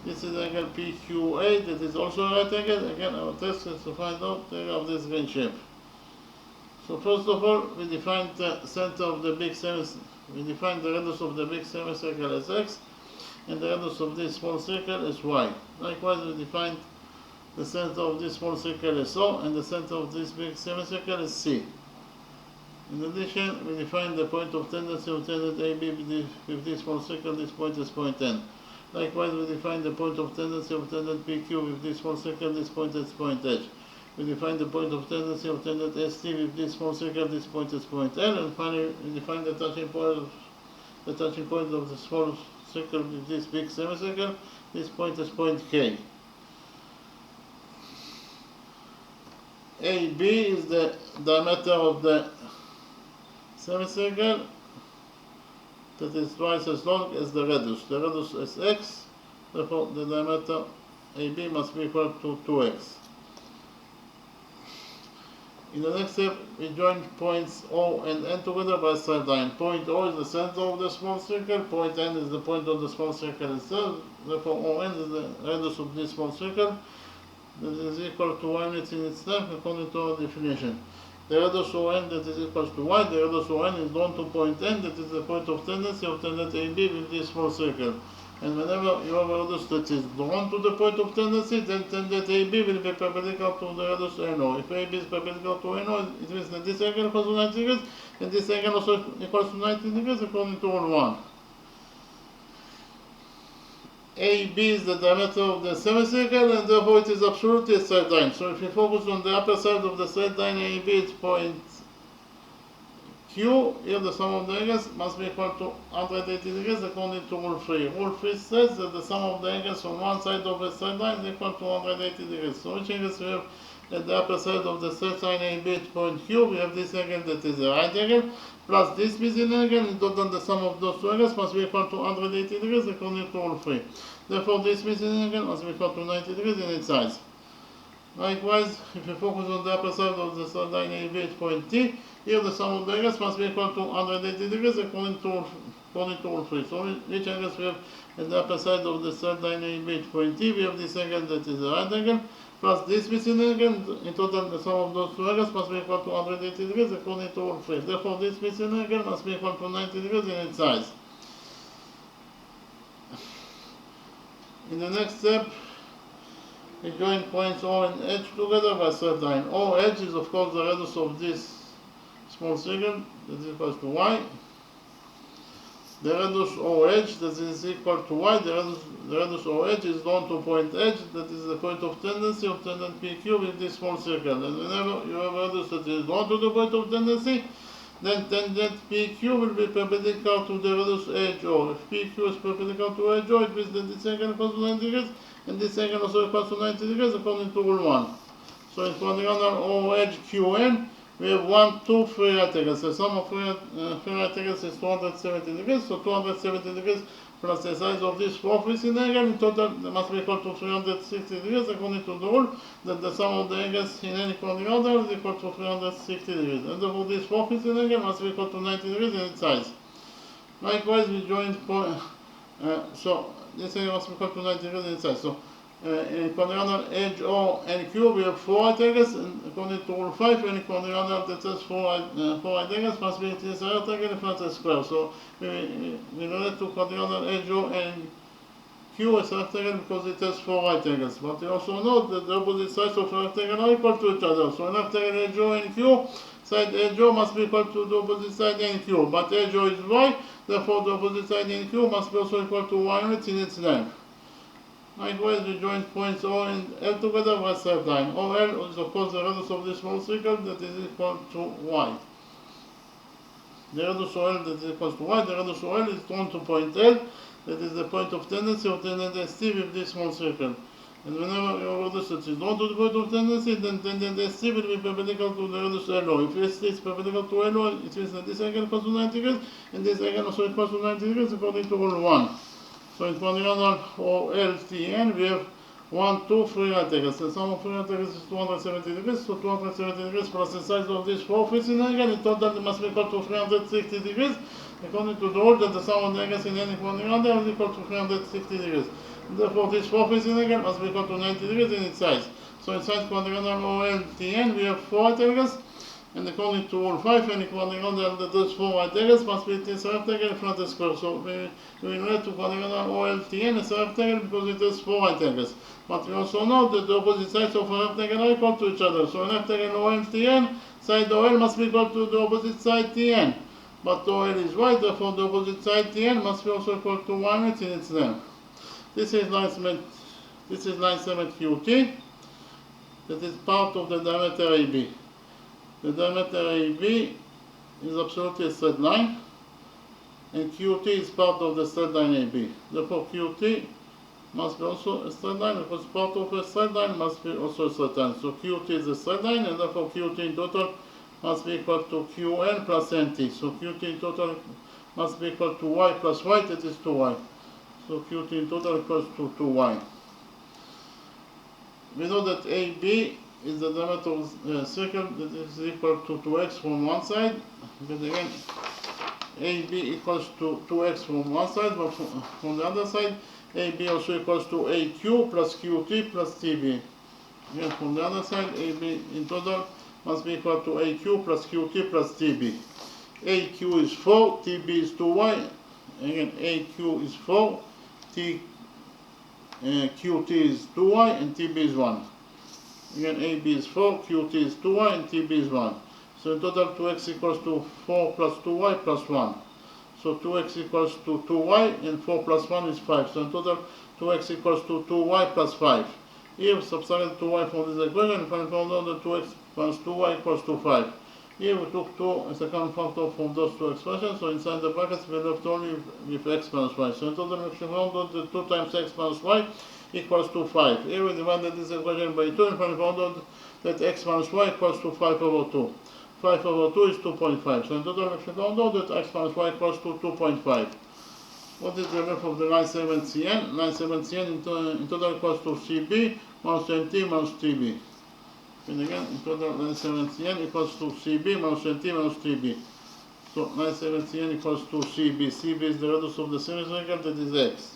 Speaker 1: This is angle PQA, that is also a right angle. Again, our task is to find out the area of this green shape. So first of all, we define the center of the big semicircle. We define the radius of the big semicircle as x, and the radius of this small circle as y. Likewise, we define the center of this small circle as O, and the center of this big semicircle as C. In addition, we define the point of tendency of tangent AB with this small circle. This point is point N. Likewise, we define the point of tendency of tangent PQ with this small circle. This point is point H. We define the point of tendency of tangent ST with this small circle. This point is point L. And finally, we define the touching point of the small circle with this big semicircle. This point is point K. AB is the diameter of the semicircle that is twice as long as the radius. The radius is x, therefore the diameter AB must be equal to 2x. In the next step, we join points O and N together by a straight line. Point O is the center of the small circle, point N is the point of the small circle itself, therefore ON is the radius of this small circle. That is equal to 1 unit in its length according to our definition. The radius ON that is equal to y, the radius ON is drawn to point N, that is the point of tendency of tangent AB with this small circle. And whenever you have a radius that is drawn to the point of tendency, then tangent AB will be perpendicular to the radius NO. If AB is perpendicular to NO, it means that this angle equals to 90 degrees, and this angle also equals to 90 degrees according to rule 1. AB is the diameter of the semicircle, and therefore it is absolutely a straight line. So if you focus on the upper side of the straight line AB, it's point Q. Here the sum of the angles must be equal to 180 degrees according to rule 3. Rule 3 says that the sum of the angles from one side of a straight line is equal to 180 degrees. So which angles we have at the upper side of the straight line AB at point Q? We have this angle that is a right angle, plus this missing angle, in total the sum of those two angles must be equal to 180 degrees according to rule 3. Therefore, this missing angle must be equal to 90 degrees in its size. Likewise, if you focus on the upper side of the straight line AB at point T, here the sum of the angles must be equal to 180 degrees according to rule 3. So which angles we have at the upper side of the straight line AB at point T? We have this angle that is a right angle, plus this missing angle. In total, the sum of those two angles must be equal to 180 degrees according to rule 3. Therefore, this missing angle must be equal to 90 degrees in its size. In the next step, we join points O and H together by a straight line. OH is of course the radius of this small circle, that is equal to y. The radius OH that is equal to y, the radius OH is drawn to point H, that is the point of tendency of tangent PQ with this small circle. And whenever you have a radius that is drawn to the point of tendency, then tangent PQ will be perpendicular to the radius HO. If PQ is perpendicular to HO, it means that this angle equals to 90 degrees, and this angle also equals to 90 degrees according to rule 1. So in quadrilateral OHQN, we have 1, 2, 3 right angles. The sum of 3 right angles is 270 degrees, so 270 degrees plus the size of this fourth missing angle, in total they must be equal to 360 degrees according to the rule that the sum of the angles in any quadrilateral is equal to 360 degrees. And therefore this fourth missing angle must be equal to 90 degrees in its size. Likewise, we join so this angle must be equal to 90 degrees in its size. So in quadrilateral HO and Q, we have 4 right angles, and according to rule 5, any quadrilateral that has 4 right angles must be at least a right angle if not a square. So we relate to quadrilateral HO and Q as right angle because it has 4 right angles. But we also know that the opposite sides of a right angle are equal to each other. So in right angle HO and Q, side HO must be equal to the opposite side NQ. But HO is y, Therefore, the opposite side in Q must be also equal to y units in its length. Likewise, we join points O and L together by third line. OL is of course the radius of this small circle that is equal to y. The radius OL that is equal to y, the radius OL is drawn to point L, that is the point of tendency of tangent ST with this small circle. And whenever your radius is drawn to the point of tendency, then tangent ST will be perpendicular to the radius LO. If ST is perpendicular to LO, it means that this angle equals to 90 degrees, and this angle also equals to 90 degrees according to rule 1. So in quadrilateral OLTN, we have 1, 2, 3 right angles. The sum of 3 right angles is 270 degrees, so 270 degrees plus the size of this 4 facing angle, in total it must be equal to 360 degrees, according to the rule that the sum of the angles in any quadrilateral is equal to 360 degrees. Therefore, this 4 facing angle must be equal to 90 degrees in its size. So inside quadrilateral OLTN, we have 4 right angles, and according to rule 5, any quadrilateral that does 4 right angles must be a rectangle in front of the square. So we relate to quadrilateral OLTN as a rectangle because it has 4 right angles. But we also know that the opposite sides of a rectangle are equal to each other. So a rectangle OLTN, side OL must be equal to the opposite side TN. But OL is y, therefore the opposite side TN must be also equal to y units in its length. This is line segment QT, that is part of the diameter AB. The diameter AB is absolutely a straight line, and QT is part of the straight line AB. Therefore, QT must be also a straight line, because part of a straight line must be also a straight line. So QT is a straight line, and therefore QT in total must be equal to QN plus NT. So QT in total must be equal to y plus y, that is 2y. So QT in total equals to 2y. We know that AB is the diameter of the circle that is equal to 2x from one side, because again AB equals to 2x from one side, but from the other side AB also equals to AQ plus QT plus TB. Again from the other side AB in total must be equal to AQ plus QT plus TB. AQ is 4, TB is 2y, again AQ is 4, QT is 2y, and TB is 1. Again, AB is 4, QT is 2y, and TB is 1. So in total, 2x equals to 4 plus 2y plus 1. So 2x equals to 2y, and 4 plus 1 is 5. So in total, 2x equals to 2y plus 5. Here, subtract 2y from this equation, and find out that 2x plus 2y equals to 5. Here we took 2 as a common factor from those two expressions, so inside the brackets we left only with x minus y. So in total, we found out that 2 times x minus y equals to 5. Here we divided this equation by 2 and found out that x minus y equals to 5 over 2. 5 over 2 is 2.5. So in total, we found out that x minus y equals to 2.5. What is the length of the line segment CN? Line segment CN in total equals to CB minus NT minus TB. And again, in total, line segment CN equals to CB minus NT minus TB. So line segment CN equals to CB. CB is the radius of the semicircle, that is x.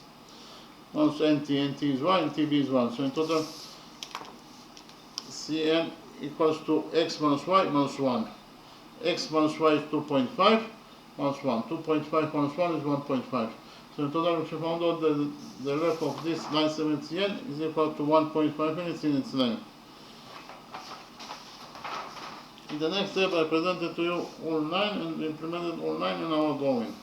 Speaker 1: Minus NT, NT is 1, and TB is 1. So in total, CN equals to x minus y minus 1. X minus y is 2.5 minus 1. 2.5 minus 1 is 1.5. So in total, we found out that the length of this line segment CN is equal to 1.5 units in its length. In the next step, I presented to you rule 9 and implemented rule 9 in our drawing.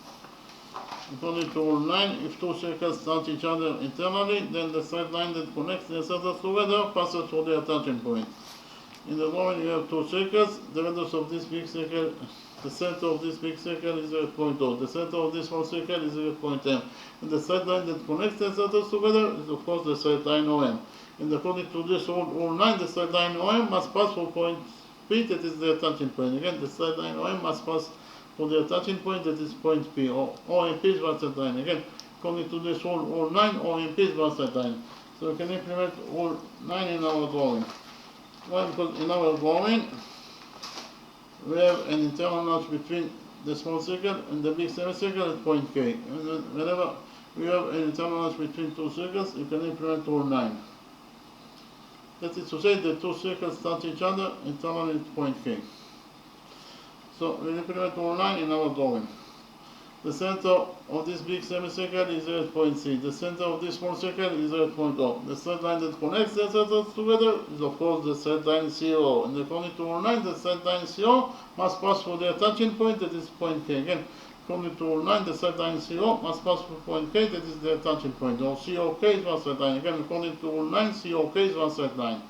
Speaker 1: According to rule 9, if two circles touch each other internally, then the straight line that connects the circles together passes through their touching point. In the drawing, you have two circles. The radius of this big circle, the center of this big circle is 0.0. The center of this small circle is 0.m. And the straight line that connects the circles together is, of course, the straight line OM. And according to this rule 9, the straight line OM must pass through point P, that is the touching point. Again, the straight line OM must pass for the touching point, that is point P, or OMP is one straight line. Again, according to this rule 9, OMP is one straight line. So we can implement rule 9 in our drawing. Why? Because in our drawing, we have an internal notch between the small circle and the big semicircle at point K. And whenever we have an internal notch between two circles, you can implement rule 9. That is to say that two circles touch each other internally at point K. So we implement rule 9 in our drawing. The center of this big semicircle is at point C. The center of this small circle is at point O. The straight line that connects the circles together is, of course, the straight line CO. And according to rule 9, the straight line CO must pass through their touching point, that is point K. Again, According to rule 9, the straight line CO must pass through point K, that is the touching point. Or COK is one straight line. Again, according to rule 9, COK is one straight line.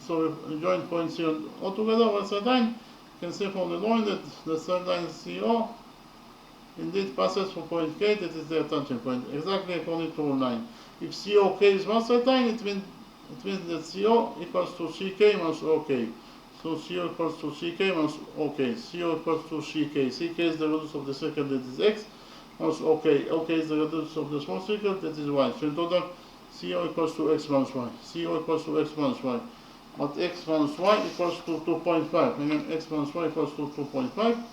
Speaker 1: So if we join point C all together, one straight line, you can see from the drawing that the straight line CO indeed passes from point K, that is the touching point, exactly according to rule 9. If COK is one straight line, it means that CO equals to CK minus OK. So CO equals to CK minus OK. CO equals to CK. CK is the radius of the circle, that is X, minus OK. OK is the radius of the small circle, that is Y. So in total, CO equals to X minus Y. CO equals to X minus Y. But X minus Y equals to 2.5. Again, X minus Y equals to 2.5.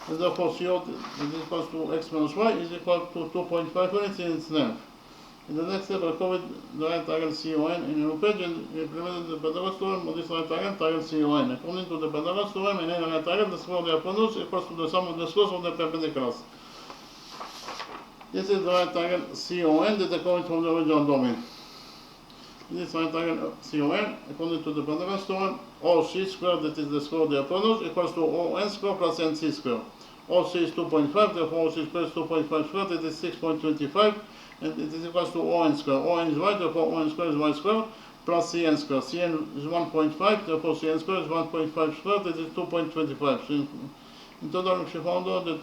Speaker 1: And therefore CO is equals to X minus Y is equal to 2.5 units in its length. In the next step, I covered the right angle CON in a page and implemented the Pythagoras theorem of this right angle, triangle CON. According to the Pythagoras theorem, in any right angle, the square of the hypotenuse equals to the sum of the squares of the perpendiculars. This is the right angle CON that is coming from the original domain. This right angle CON, according to the Pythagoras theorem, OC squared, that is the square of the hypotenuse, equals to ON squared plus NC squared. OC is 2.5, therefore OC squared is 2.5 squared, that is 6.25. And it is equals to ON squared. ON is Y, therefore ON squared is Y squared, plus CN squared. CN is 1.5, therefore CN squared is 1.5 squared, that is 2.25. So in total, we found out that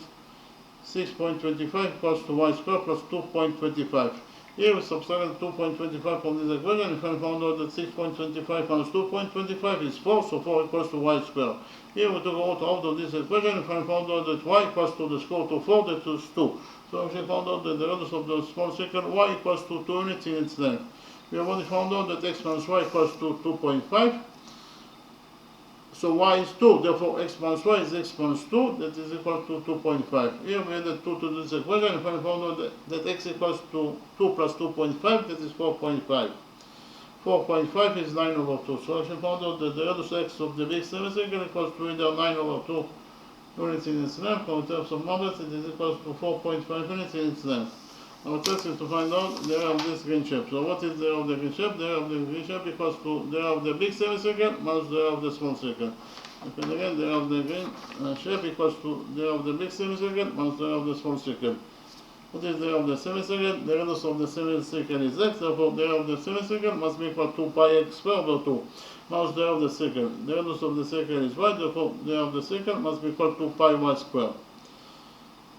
Speaker 1: 6.25 equals to Y squared plus 2.25. Here we subtract 2.25 from this equation, and we found out that 6.25 minus 2.25 is 4, so 4 equals to Y squared. Here we took out of this equation, and we found out that Y equals to the square root of 4, that is 2. So we found out that the radius of the small circle Y equals to 2 units in its length. We have already found out that X minus Y equals to 2.5. So Y is 2, therefore X minus Y is X minus 2, that is equal to 2.5. Here we added 2 to this equation, and we found out that X equals to 2 plus 2.5, that is 4.5. 4.5 is 9 over 2. So we found out that the radius X of the big semicircle equals to either 9 over 2 units in its length, or in terms of numbers, it is equal to 4.5 units in its length. Our task is to find out the area of this green shape. So what is the area of the green shape? The area of the green shape equals to the area of the big semicircle minus the area of the small circle. And again, the area of the green shape equals to the area of the big semicircle minus the area of the small circle. What is the area of the semicircle? The radius of the semicircle is x, therefore the area of the semicircle must be equal to pi x squared over 2. Minus the area of the circle. The radius of the circle is y, therefore the area of the circle must be equal to pi y squared.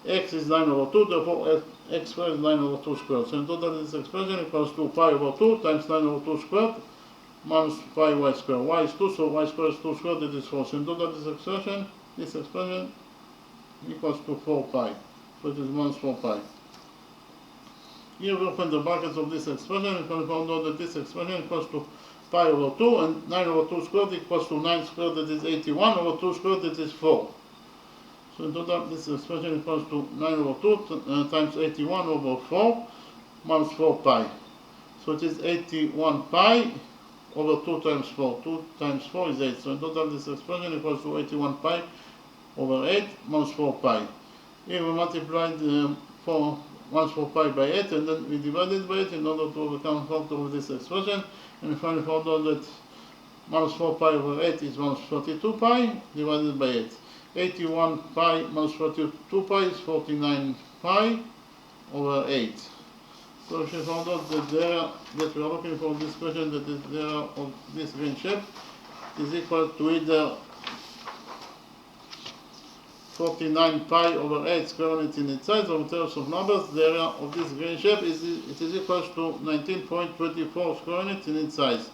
Speaker 1: X is 9 over 2, therefore x squared is 9 over 2 squared. So in total this expression equals to pi over 2 times 9 over 2 squared minus pi y squared. Y is 2, so y squared is 2 squared, that is 4. So in total this expression equals to 4 pi. So it is minus 4 pi. Here we open the brackets of this expression, and we found out that this expression equals to pi over 2, and 9 over 2 squared equals to 9 squared, that is 81, over 2 squared, that is 4. So in total, this expression equals to 9 over 2 times 81 over 4 minus 4 pi. So it is 81 pi over 2 times 4. 2 times 4 is 8. So in total, this expression equals to 81 pi over 8 minus 4 pi. Here we multiplied 4 minus 4 pi by 8, and then we divided by 8 in order to overcome factor with this expression. And we finally found out that minus 4 pi over 8 is minus 42 pi divided by 8. 81 pi minus 42 pi is 49 pi over 8. So she found out that the area that we are looking for in this question, that is the area of this green shape, is equal to either 49 pi over 8 square units in its size, or in terms of numbers, the area of this green shape is equal to 19.24 square units in its size.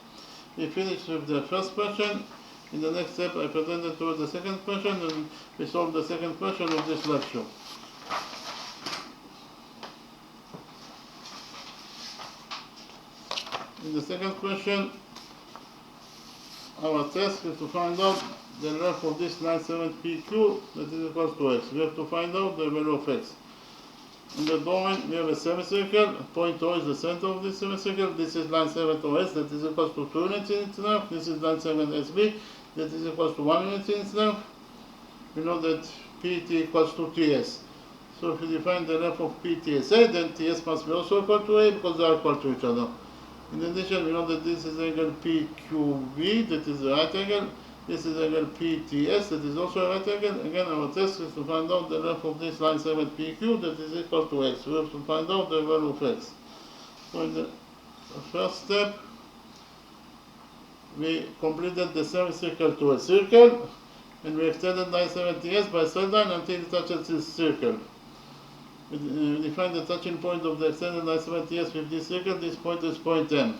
Speaker 1: We finished with the first question. In the next step, I presented to the second question, and we solved the second question of this lecture. In the second question, our task is to find out the length of this line 7PQ that is equal to x. We have to find out the value of x. In the drawing, we have a semicircle. Point O is the center of this semicircle. This is line 7OS, that is equal to 2 units in its length. This is line 7SB, that is equal to 1 unit in its length. We know that PT equals to TS. So if we define the length of PTSA, then TS must be also equal to A, because they are equal to each other. In addition, we know that this is angle PQV, that is the right angle, This is angle PTS, that is also a right angle. Again, our test is to find out the length of this line segment PQ, that is equal to x. We have to find out the value of x. So in the first step, we completed the semicircle to a circle, and we extended line 70s by straight line until it touches this circle. We define the touching point of the extended line 70s with this circle. This point is point M.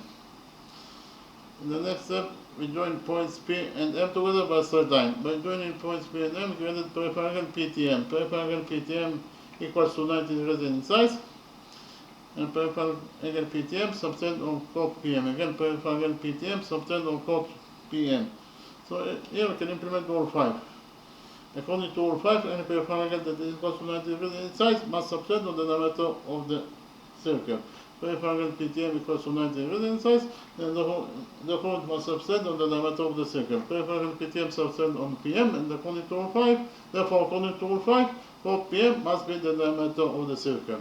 Speaker 1: In the next step, we join points P and M together by straight line. By joining points P and M, we created peripheral angle PTM. Peripheral angle PTM equals to 90 degrees in size, and peripheral angle PTM subtend on chord PM. Again, peripheral angle PTM subtend on chord PM. So here we can implement rule 5. According to rule 5, any peripheral angle that is equal to 90 degrees in size must subtend on the diameter of the circle. Peripheral angle PTM equals to 90 degrees in size, and therefore it must subtend on the diameter of the circle. Peripheral angle PTM subtend on PM, and according to rule 5, therefore according to rule 5, chord PM must be the diameter of the circle.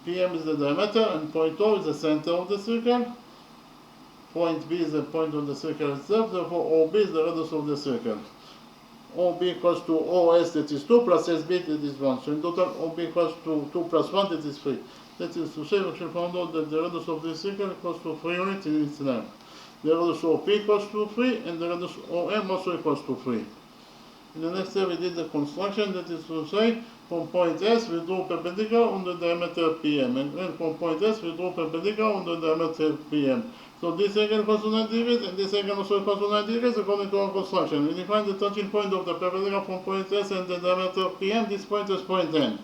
Speaker 1: PM is the diameter, and point O is the center of the circle. Point B is the point of the circle itself, therefore OB is the radius of the circle. OB equals to OS, that is 2, plus SB, that is 1. So in total, OB equals to 2 plus 1, that is 3. That is to say, we should find out that the radius of this circle equals to 3 units in its length. The radius OP equals to 3, and the radius OM also equals to 3. In the next step, we did the construction, that is to say, from point S, we draw perpendicular on the diameter PM, and then from point S, we draw perpendicular on the diameter PM. So this angle equals to 90 degrees, and this angle also equals to 90 degrees according to our construction. We define the touching point of the perpendicular from point S and the diameter PM. This point is point N.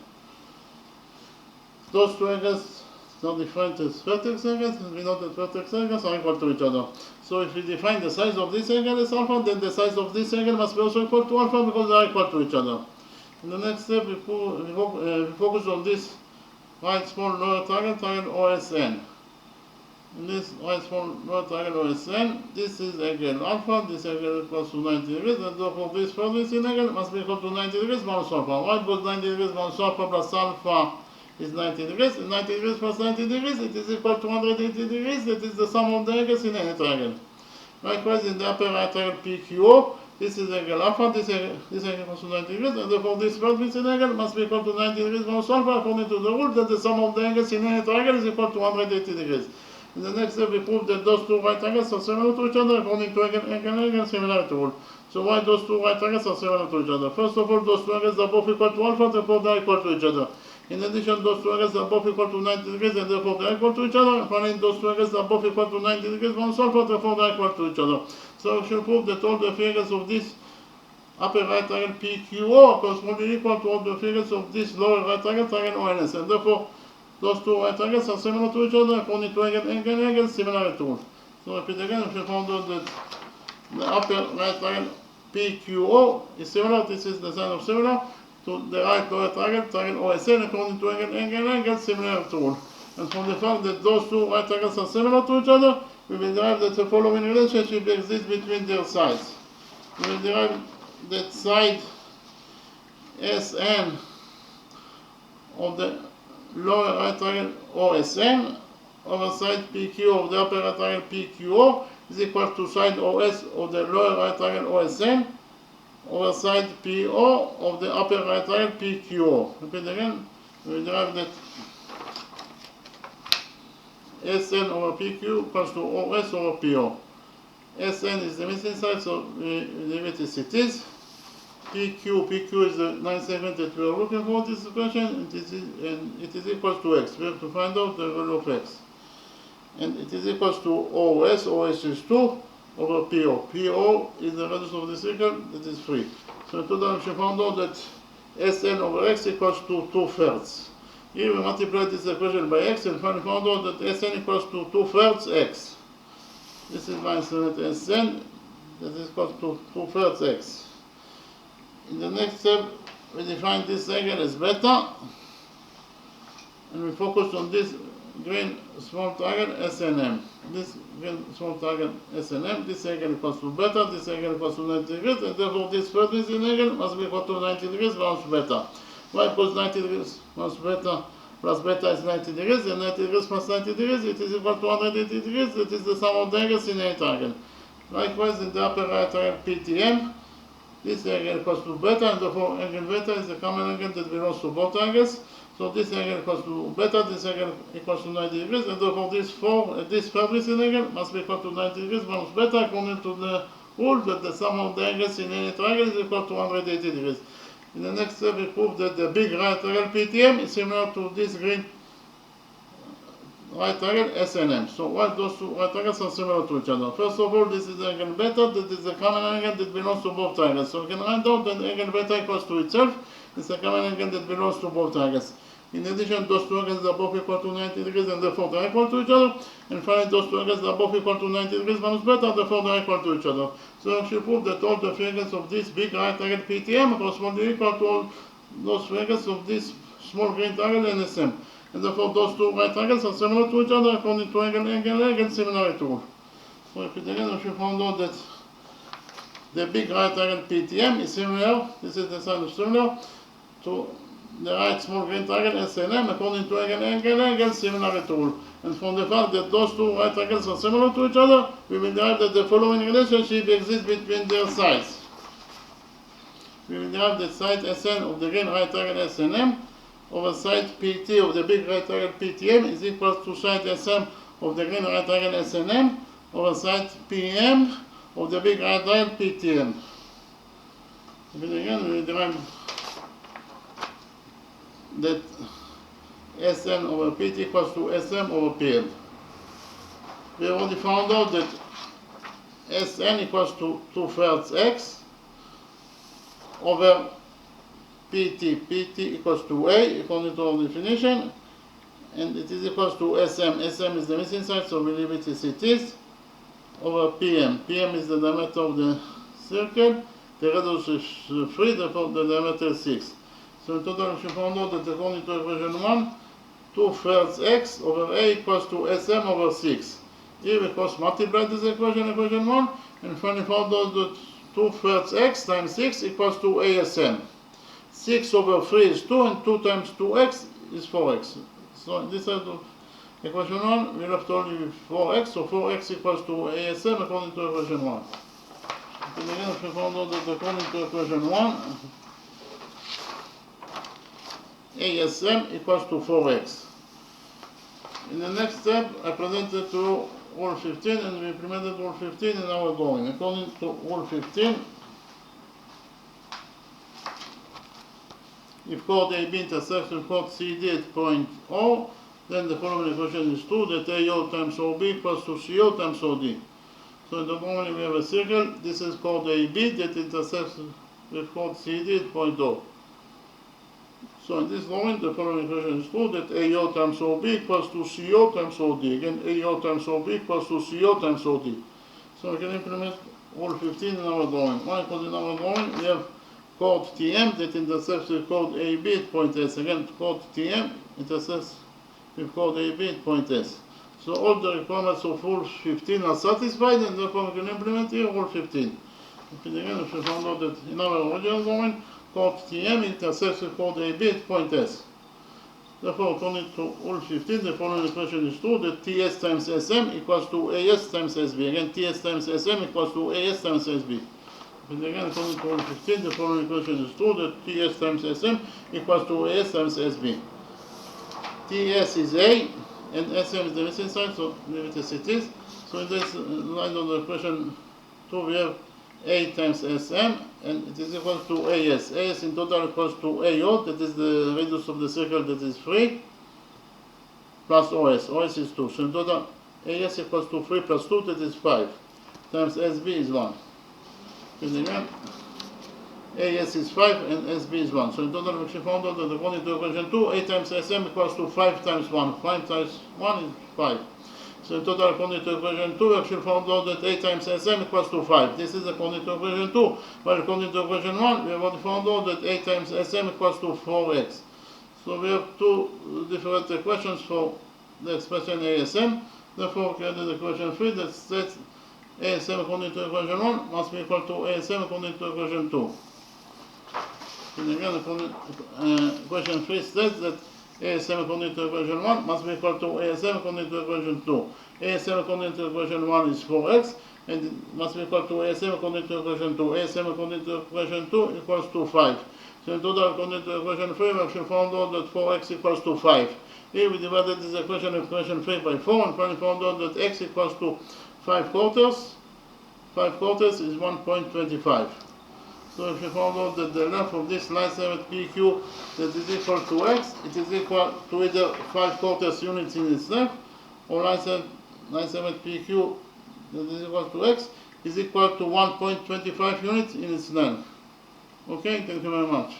Speaker 1: Those two angles are defined as vertex angles, and we know that vertex angles are equal to each other. So if we define the size of this angle as alpha, then the size of this angle must be also equal to alpha because they are equal to each other. In the next step, we focus on this right small lower triangle, triangle OSN. In this right small lower triangle OSN, this is angle alpha, this angle equals to 90 degrees, and therefore this furthest angle must be equal to 90 degrees minus alpha. Why? Because 90 degrees minus alpha plus alpha is 90 degrees, and 90 degrees plus 90 degrees, it is equal to 180 degrees, that is the sum of the angles in any triangle. Likewise, in the upper right triangle PQO, this is angle alpha, this angle equals to 90 degrees, and therefore this vertex angle must be equal to 90 degrees minus alpha according to the rule that the sum of the angles in any triangle is equal to 180 degrees. In the next step, we prove that those two right angles are similar to each other according to angle similarity rule. So why those two right angles are similar to each other? First of all, those two angles are both equal to alpha, therefore they are equal to each other. In addition, those two angles are both equal to 90 degrees, and therefore they are equal to each other. Finally, those two angles are both equal to 90 degrees minus alpha, therefore they are equal to each other. So we should prove that all the figures of this upper right triangle PQO are correspondingly equal to all the figures of this lower right triangle, triangle ONS, and therefore those two right triangles are similar to each other according to angle similarity rule. So repeat again, if you found out that the upper right triangle PQO is similar, this is the sign of similar, to the right lower triangle, triangle OSN according to angle similarity rule. And from the fact that those two right triangles are similar to each other, we will derive that the following relationship exists between their sides. We will derive that side SN of the lower right triangle OSN over side PQ of the upper right triangle PQO is equal to side OS of the lower right triangle OSN over side PO of the upper right triangle PQO. Repeat again, we derive that SN over PQ equals to OS over PO. SN is the missing side, so we leave it as it is. PQ is the 9 segment that we are looking for this equation, and it is equal to x. We have to find out the value of x. And it is equal to OS is 2 over PO. PO is the radius of the circle, that is 3. So in total we should find out that SN over x equals to 2/3. Here we multiply this equation by x and finally found out that SN equals to 2/3 x. This is my SN, that is equal to 2/3 x. In the next step, we define this angle as beta, and we focus on this green small triangle SNM. This green small triangle SNM, this angle equals to beta, this angle equals to 90 degrees, and therefore this vertex angle must be equal to 90 degrees minus beta. Why? Because 90 degrees minus beta plus beta is 90 degrees, and 90 degrees plus 90 degrees, it is equal to 180 degrees, that is the sum of the angles in any triangle. Likewise, in the upper right triangle PTM, this angle equals to beta, and therefore angle beta is the common angle that belongs to both angles. So this angle equals to beta, this angle equals to 90 degrees, and therefore this quadricid angle must be equal to 90 degrees minus beta, according to the rule that the sum of the angles in any triangle is equal to 180 degrees. In the next step, we prove that the big right triangle PTM is similar to this green right triangle SNM. So why those two right triangles are similar to each other? First of all, this is the angle beta, that is the common angle that belongs to both triangles. So we can write down that angle beta equals to itself. It's a common angle that belongs to both triangles. In addition, those two angles are both equal to 90 degrees and therefore they are equal to each other. And finally, those two angles are both equal to 90 degrees minus beta, therefore they are equal to each other. So we should prove that all the three angles of this big right triangle PTM correspond equal to all those three angles of this small green triangle NSM. And therefore those two right triangles are similar to each other according to angle similarity rule. So if it again, we should find out that the big right triangle PTM is similar, this is the sign of similar, to the right small green triangle SNM according to angle similarity rule. And from the fact that those two right triangles are similar to each other, we will derive that the following relationship exists between their sides. We will derive that side SN of the green right triangle SNM over side PT of the big right triangle PTM is equal to side SM of the green right triangle SNM over side PM of the big right triangle PTM. Then again, we derive that SN over PT equals to SM over PM. We already found out that SN equals to 2/3 X over PT equals to A according to our definition, and it is equals to SM. SM is the missing side, so we leave it as it is, over PM. PM is the diameter of the circle, the radius is 3, therefore the diameter is 6. So in total we should find out that according to equation 1, 2/3 X over A equals to SM over 6. Here we cross multiply this equation 1, and finally found out that 2/3 X times 6 equals to ASM. 6 over 3 is 2, and 2 times 2x is 4x. So in this side of equation 1, we left only with 4x, so 4x equals to ASM according to equation 1. And again, we found out that according to equation 1, ASM equals to 4x. In the next step, I presented to rule 15, and we implemented rule 15 in our drawing. According to rule 15, if chord AB intersects with chord CD at point O, then the following equation is true, that AO times OB equals to CO times OD. So in the drawing we have a circle, this is chord AB that intersects with chord CD at point O. So in this drawing the following equation is true, that AO times OB equals to CO times OD. Again, AO times OB equals to CO times OD. So we can implement rule 15 in our drawing. Why? Because in our drawing we have chord TM that intersects with chord AB at point S. Again, chord TM intersects with chord AB at point S. So all the requirements of rule 15 are satisfied, and therefore we can implement here rule 15. Okay, again, if we found out that in our original drawing, chord TM intersects with chord AB at point S. Therefore, according to rule 15, the following equation is true, that TS times SM equals to AS times SB. Again, TS times SM equals to AS times SB. And again, according to rule 15, the following equation is true, that TS times SM equals to AS times SB. TS is A, and SM is the missing side, so leave it as it is. So in this line of the equation 2, we have A times SM, and it is equal to AS. AS in total equals to AO, that is the radius of the circle, that is 3, plus OS. OS is 2. So in total, AS equals to 3 plus 2, that is 5, times SB is 1. And again, AS is 5 and SB is 1. So in total, we found out that according to equation 2, A times SM equals to 5 times 1. 5 times 1 is 5. So in total, according to equation 2, we actually found out that A times SM equals to 5. This is according to equation 2. But according to equation 1, we have already found out that A times SM equals to 4x. So we have two different equations for the expression ASM. Therefore, we created equation 3 that states ASM according to equation 1 must be equal to ASM according to equation 2. And again, equation 3 states that ASM according to equation 1 must be equal to ASM according to equation 2. ASM according to equation 1 is 4x, and it must be equal to ASM according to equation 2. ASM according to equation 2 equals to 5. So in total, according to equation 3, we actually found out that 4x equals to 5. Here we divided this equation of equation 3 by 4 and finally found out that x equals to 5 quarters. 5 quarters is 1.25. So if you found out that the length of this line segment PQ that is equal to x, it is equal to either 5 quarters units in its length, or line segment PQ that is equal to x is equal to 1.25 units in its length. Okay, thank you very much.